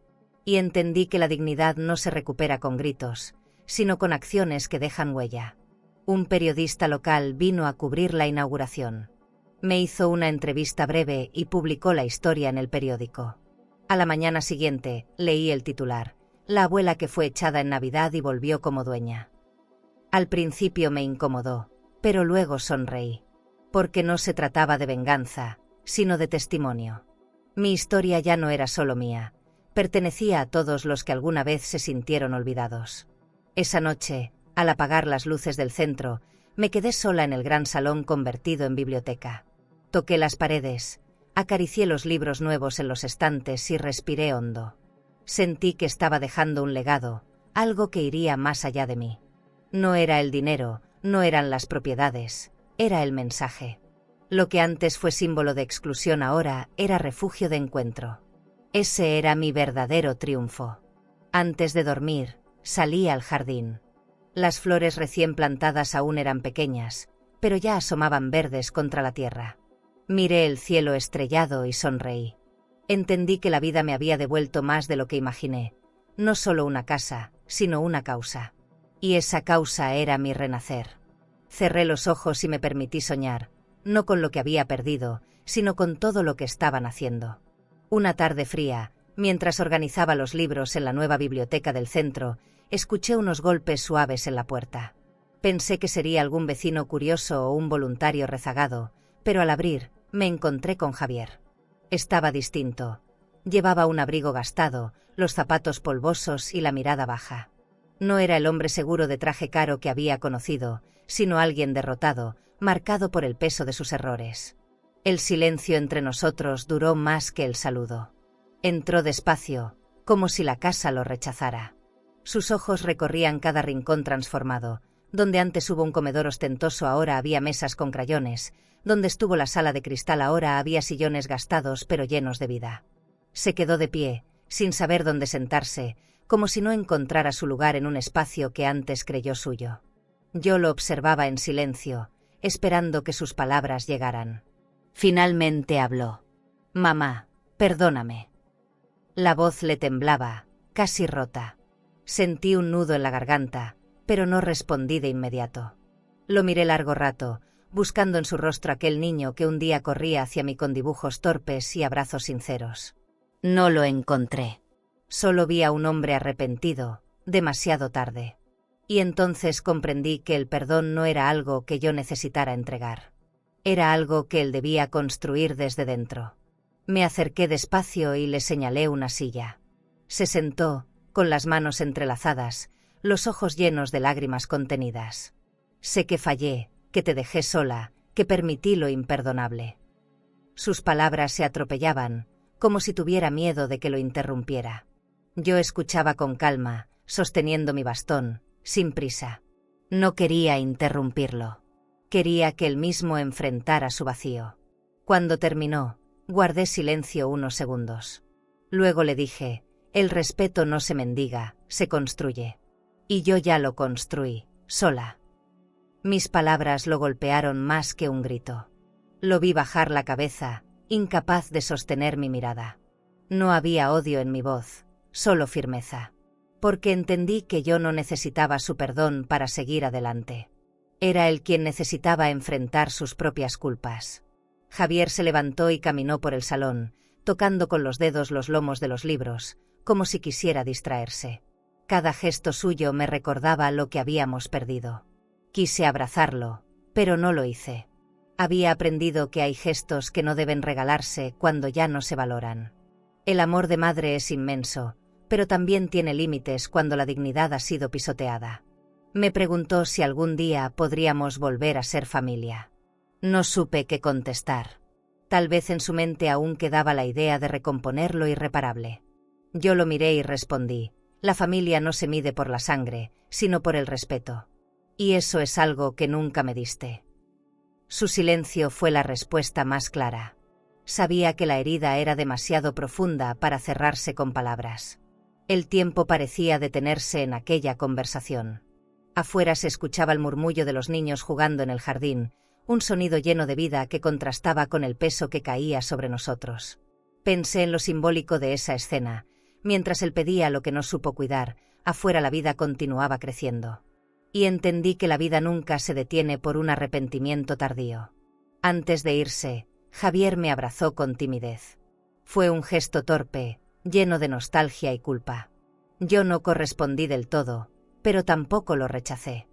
S1: Y entendí que la dignidad no se recupera con gritos, sino con acciones que dejan huella. Un periodista local vino a cubrir la inauguración. Me hizo una entrevista breve y publicó la historia en el periódico. A la mañana siguiente, leí el titular: «La abuela que fue echada en Navidad y volvió como dueña». Al principio me incomodó, pero luego sonreí. Porque no se trataba de venganza, sino de testimonio. Mi historia ya no era solo mía. Pertenecía a todos los que alguna vez se sintieron olvidados. Esa noche, al apagar las luces del centro, me quedé sola en el gran salón convertido en biblioteca. Toqué las paredes, acaricié los libros nuevos en los estantes y respiré hondo. Sentí que estaba dejando un legado, algo que iría más allá de mí. No era el dinero, no eran las propiedades, era el mensaje. Lo que antes fue símbolo de exclusión ahora era refugio de encuentro. Ese era mi verdadero triunfo. Antes de dormir, salí al jardín. Las flores recién plantadas aún eran pequeñas, pero ya asomaban verdes contra la tierra. Miré el cielo estrellado y sonreí. Entendí que la vida me había devuelto más de lo que imaginé, no solo una casa, sino una causa. Y esa causa era mi renacer. Cerré los ojos y me permití soñar, no con lo que había perdido, sino con todo lo que estaban haciendo. Una tarde fría, mientras organizaba los libros en la nueva biblioteca del centro, escuché unos golpes suaves en la puerta. Pensé que sería algún vecino curioso o un voluntario rezagado, pero al abrir, me encontré con Javier. Estaba distinto. Llevaba un abrigo gastado, los zapatos polvosos y la mirada baja. No era el hombre seguro de traje caro que había conocido, sino alguien derrotado, marcado por el peso de sus errores. El silencio entre nosotros duró más que el saludo. Entró despacio, como si la casa lo rechazara. Sus ojos recorrían cada rincón transformado. Donde antes hubo un comedor ostentoso ahora había mesas con crayones, donde estuvo la sala de cristal ahora había sillones gastados pero llenos de vida. Se quedó de pie, sin saber dónde sentarse, como si no encontrara su lugar en un espacio que antes creyó suyo. Yo lo observaba en silencio, esperando que sus palabras llegaran. Finalmente habló. «Mamá, perdóname». La voz le temblaba, casi rota. Sentí un nudo en la garganta, pero no respondí de inmediato. Lo miré largo rato, buscando en su rostro aquel niño que un día corría hacia mí con dibujos torpes y abrazos sinceros. No lo encontré. Solo vi a un hombre arrepentido, demasiado tarde. Y entonces comprendí que el perdón no era algo que yo necesitara entregar. Era algo que él debía construir desde dentro. Me acerqué despacio y le señalé una silla. Se sentó, con las manos entrelazadas, los ojos llenos de lágrimas contenidas. Sé que fallé, que te dejé sola, que permití lo imperdonable. Sus palabras se atropellaban, como si tuviera miedo de que lo interrumpiera. Yo escuchaba con calma, sosteniendo mi bastón, sin prisa. No quería interrumpirlo. Quería que él mismo enfrentara su vacío. Cuando terminó, guardé silencio unos segundos. Luego le dije, el respeto no se mendiga, se construye. Y yo ya lo construí, sola. Mis palabras lo golpearon más que un grito. Lo vi bajar la cabeza, incapaz de sostener mi mirada. No había odio en mi voz, solo firmeza. Porque entendí que yo no necesitaba su perdón para seguir adelante. Era él quien necesitaba enfrentar sus propias culpas. Javier se levantó y caminó por el salón, tocando con los dedos los lomos de los libros, como si quisiera distraerse. Cada gesto suyo me recordaba lo que habíamos perdido. Quise abrazarlo, pero no lo hice. Había aprendido que hay gestos que no deben regalarse cuando ya no se valoran. El amor de madre es inmenso, pero también tiene límites cuando la dignidad ha sido pisoteada. Me preguntó si algún día podríamos volver a ser familia. No supe qué contestar. Tal vez en su mente aún quedaba la idea de recomponer lo irreparable. Yo lo miré y respondí, la familia no se mide por la sangre, sino por el respeto. Y eso es algo que nunca me diste. Su silencio fue la respuesta más clara. Sabía que la herida era demasiado profunda para cerrarse con palabras. El tiempo parecía detenerse en aquella conversación. Afuera se escuchaba el murmullo de los niños jugando en el jardín, un sonido lleno de vida que contrastaba con el peso que caía sobre nosotros. Pensé en lo simbólico de esa escena. Mientras él pedía lo que no supo cuidar, afuera la vida continuaba creciendo. Y entendí que la vida nunca se detiene por un arrepentimiento tardío. Antes de irse, Javier me abrazó con timidez. Fue un gesto torpe, lleno de nostalgia y culpa. Yo no correspondí del todo, pero tampoco lo rechacé.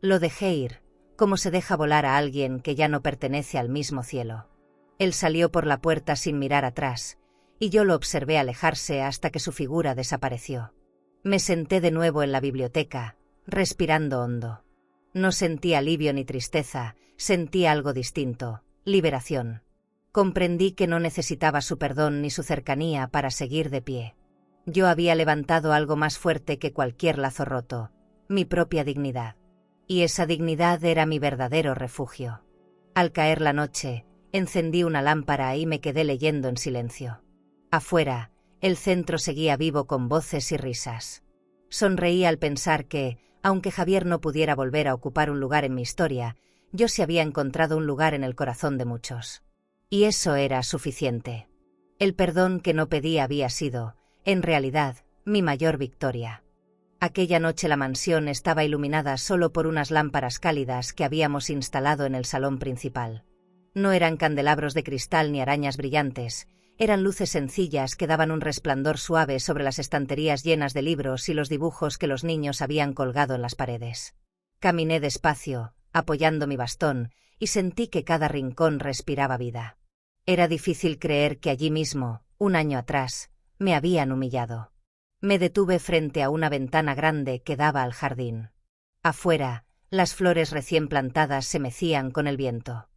S1: Lo dejé ir, como se deja volar a alguien que ya no pertenece al mismo cielo. Él salió por la puerta sin mirar atrás, y yo lo observé alejarse hasta que su figura desapareció. Me senté de nuevo en la biblioteca, respirando hondo. No sentí alivio ni tristeza, sentí algo distinto, liberación. Comprendí que no necesitaba su perdón ni su cercanía para seguir de pie. Yo había levantado algo más fuerte que cualquier lazo roto, mi propia dignidad. Y esa dignidad era mi verdadero refugio. Al caer la noche, encendí una lámpara y me quedé leyendo en silencio. Afuera, el centro seguía vivo con voces y risas. Sonreí al pensar que, aunque Javier no pudiera volver a ocupar un lugar en mi historia, yo sí había encontrado un lugar en el corazón de muchos. Y eso era suficiente. El perdón que no pedí había sido, en realidad, mi mayor victoria. Aquella noche la mansión estaba iluminada solo por unas lámparas cálidas que habíamos instalado en el salón principal. No eran candelabros de cristal ni arañas brillantes, eran luces sencillas que daban un resplandor suave sobre las estanterías llenas de libros y los dibujos que los niños habían colgado en las paredes. Caminé despacio, apoyando mi bastón, y sentí que cada rincón respiraba vida. Era difícil creer que allí mismo, un año atrás, me habían humillado. Me detuve frente a una ventana grande que daba al jardín. Afuera, las flores recién plantadas se mecían con el viento.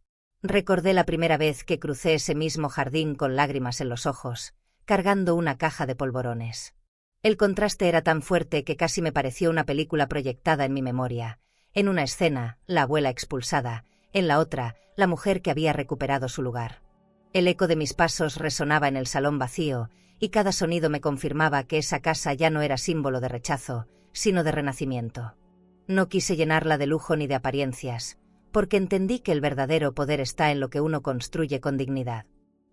S1: Recordé la primera vez que crucé ese mismo jardín con lágrimas en los ojos, cargando una caja de polvorones. El contraste era tan fuerte que casi me pareció una película proyectada en mi memoria. En una escena, la abuela expulsada, en la otra, la mujer que había recuperado su lugar. El eco de mis pasos resonaba en el salón vacío, y cada sonido me confirmaba que esa casa ya no era símbolo de rechazo, sino de renacimiento. No quise llenarla de lujo ni de apariencias, porque entendí que el verdadero poder está en lo que uno construye con dignidad.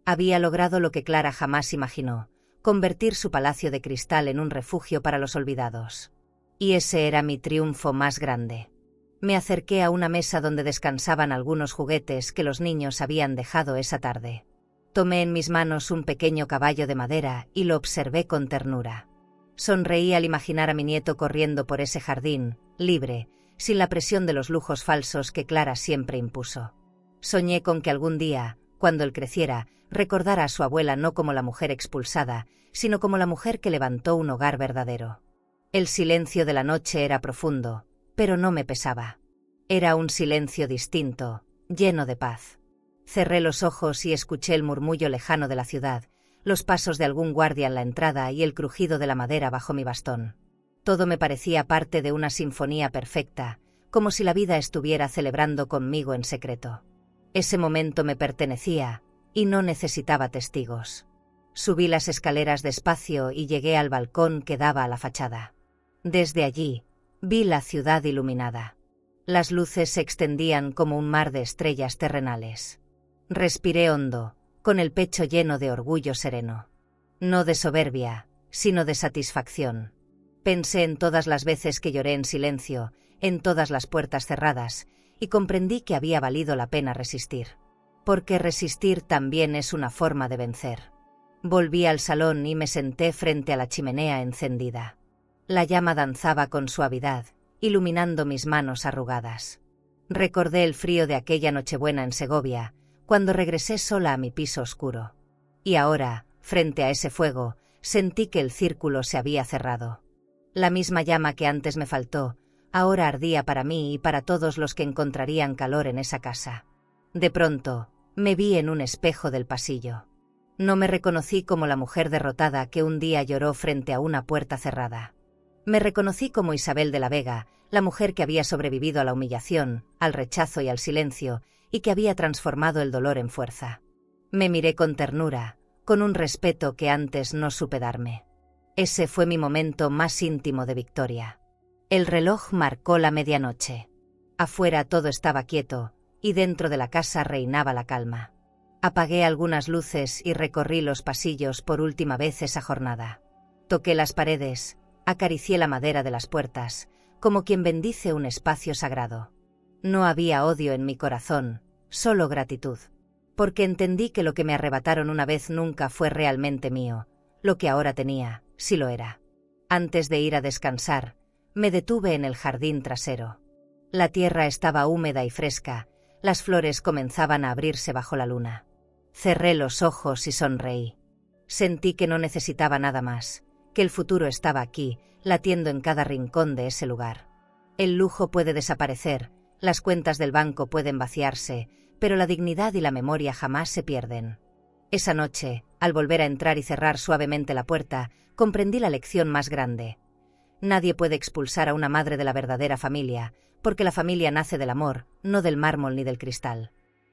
S1: Había logrado lo que Clara jamás imaginó, convertir su palacio de cristal en un refugio para los olvidados. Y ese era mi triunfo más grande. Me acerqué a una mesa donde descansaban algunos juguetes que los niños habían dejado esa tarde. Tomé en mis manos un pequeño caballo de madera y lo observé con ternura. Sonreí al imaginar a mi nieto corriendo por ese jardín, libre, sin la presión de los lujos falsos que Clara siempre impuso. Soñé con que algún día, cuando él creciera, recordara a su abuela no como la mujer expulsada, sino como la mujer que levantó un hogar verdadero. El silencio de la noche era profundo, pero no me pesaba. Era un silencio distinto, lleno de paz. Cerré los ojos y escuché el murmullo lejano de la ciudad, los pasos de algún guardia en la entrada y el crujido de la madera bajo mi bastón. Todo me parecía parte de una sinfonía perfecta, como si la vida estuviera celebrando conmigo en secreto. Ese momento me pertenecía, y no necesitaba testigos. Subí las escaleras despacio y llegué al balcón que daba a la fachada. Desde allí, vi la ciudad iluminada. Las luces se extendían como un mar de estrellas terrenales. Respiré hondo, con el pecho lleno de orgullo sereno. No de soberbia, sino de satisfacción. Pensé en todas las veces que lloré en silencio, en todas las puertas cerradas, y comprendí que había valido la pena resistir. Porque resistir también es una forma de vencer. Volví al salón y me senté frente a la chimenea encendida. La llama danzaba con suavidad, iluminando mis manos arrugadas. Recordé el frío de aquella Nochebuena en Segovia, cuando regresé sola a mi piso oscuro. Y ahora, frente a ese fuego, sentí que el círculo se había cerrado. La misma llama que antes me faltó, ahora ardía para mí y para todos los que encontrarían calor en esa casa. De pronto, me vi en un espejo del pasillo. No me reconocí como la mujer derrotada que un día lloró frente a una puerta cerrada. Me reconocí como Isabel de la Vega, la mujer que había sobrevivido a la humillación, al rechazo y al silencio, y que había transformado el dolor en fuerza. Me miré con ternura, con un respeto que antes no supe darme. Ese fue mi momento más íntimo de victoria. El reloj marcó la medianoche. Afuera todo estaba quieto, y dentro de la casa reinaba la calma. Apagué algunas luces y recorrí los pasillos por última vez esa jornada. Toqué las paredes, acaricié la madera de las puertas, como quien bendice un espacio sagrado. No había odio en mi corazón, solo gratitud. Porque entendí que lo que me arrebataron una vez nunca fue realmente mío, lo que ahora tenía, sí lo era. Antes de ir a descansar, me detuve en el jardín trasero. La tierra estaba húmeda y fresca, las flores comenzaban a abrirse bajo la luna. Cerré los ojos y sonreí. Sentí que no necesitaba nada más, que el futuro estaba aquí, latiendo en cada rincón de ese lugar. El lujo puede desaparecer, las cuentas del banco pueden vaciarse, pero la dignidad y la memoria jamás se pierden. Esa noche, al volver a entrar y cerrar suavemente la puerta, comprendí la lección más grande. Nadie puede expulsar a una madre de la verdadera familia, porque la familia nace del amor, no del mármol ni del cristal.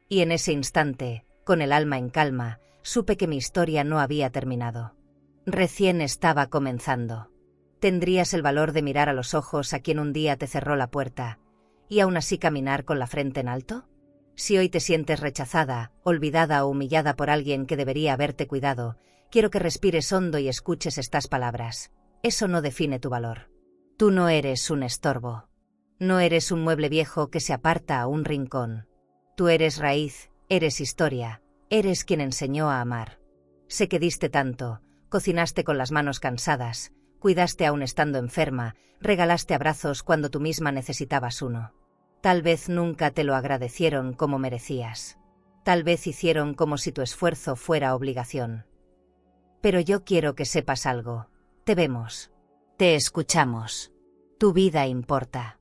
S1: Y en ese instante, con el alma en calma, supe que mi historia no había terminado. Recién estaba comenzando. ¿Tendrías el valor de mirar a los ojos a quien un día te cerró la puerta, y aún así caminar con la frente en alto? Si hoy te sientes rechazada, olvidada o humillada por alguien que debería haberte cuidado, quiero que respires hondo y escuches estas palabras. Eso no define tu valor. Tú no eres un estorbo. No eres un mueble viejo que se aparta a un rincón. Tú eres raíz, eres historia, eres quien enseñó a amar. Sé que diste tanto, cocinaste con las manos cansadas, cuidaste aún estando enferma, regalaste abrazos cuando tú misma necesitabas uno. Tal vez nunca te lo agradecieron como merecías. Tal vez hicieron como si tu esfuerzo fuera obligación. Pero yo quiero que sepas algo. Te vemos. Te escuchamos. Tu vida importa.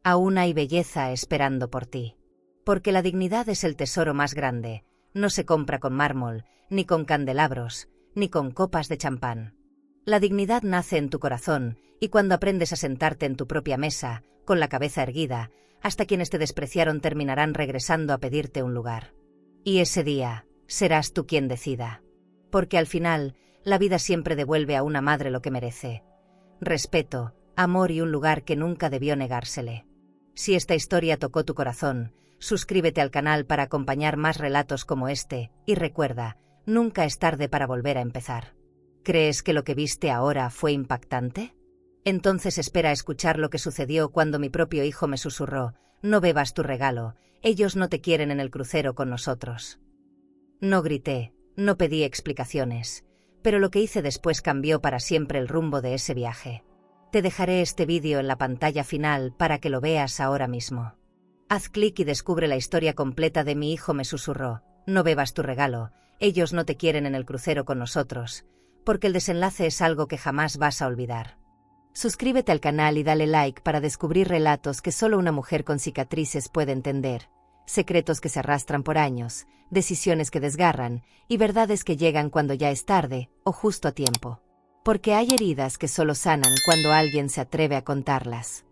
S1: Aún hay belleza esperando por ti. Porque la dignidad es el tesoro más grande. No se compra con mármol, ni con candelabros, ni con copas de champán. La dignidad nace en tu corazón, y cuando aprendes a sentarte en tu propia mesa, con la cabeza erguida, hasta quienes te despreciaron terminarán regresando a pedirte un lugar. Y ese día, serás tú quien decida. Porque al final, la vida siempre devuelve a una madre lo que merece. Respeto, amor y un lugar que nunca debió negársele. Si esta historia tocó tu corazón, suscríbete al canal para acompañar más relatos como este, y recuerda, nunca es tarde para volver a empezar. ¿Crees que lo que viste ahora fue impactante? Entonces espera a escuchar lo que sucedió cuando mi propio hijo me susurró: no bebas tu regalo, ellos no te quieren en el crucero con nosotros. No grité, no pedí explicaciones, pero lo que hice después cambió para siempre el rumbo de ese viaje. Te dejaré este vídeo en la pantalla final para que lo veas ahora mismo. Haz clic y descubre la historia completa de Mi hijo me susurró: no bebas tu regalo, ellos no te quieren en el crucero con nosotros, porque el desenlace es algo que jamás vas a olvidar.
S2: Suscríbete al canal y dale like para descubrir relatos que solo una mujer con cicatrices puede entender, secretos que se arrastran por años, decisiones que desgarran, y verdades que llegan cuando ya es tarde, o justo a tiempo. Porque hay heridas que solo sanan cuando alguien se atreve a contarlas.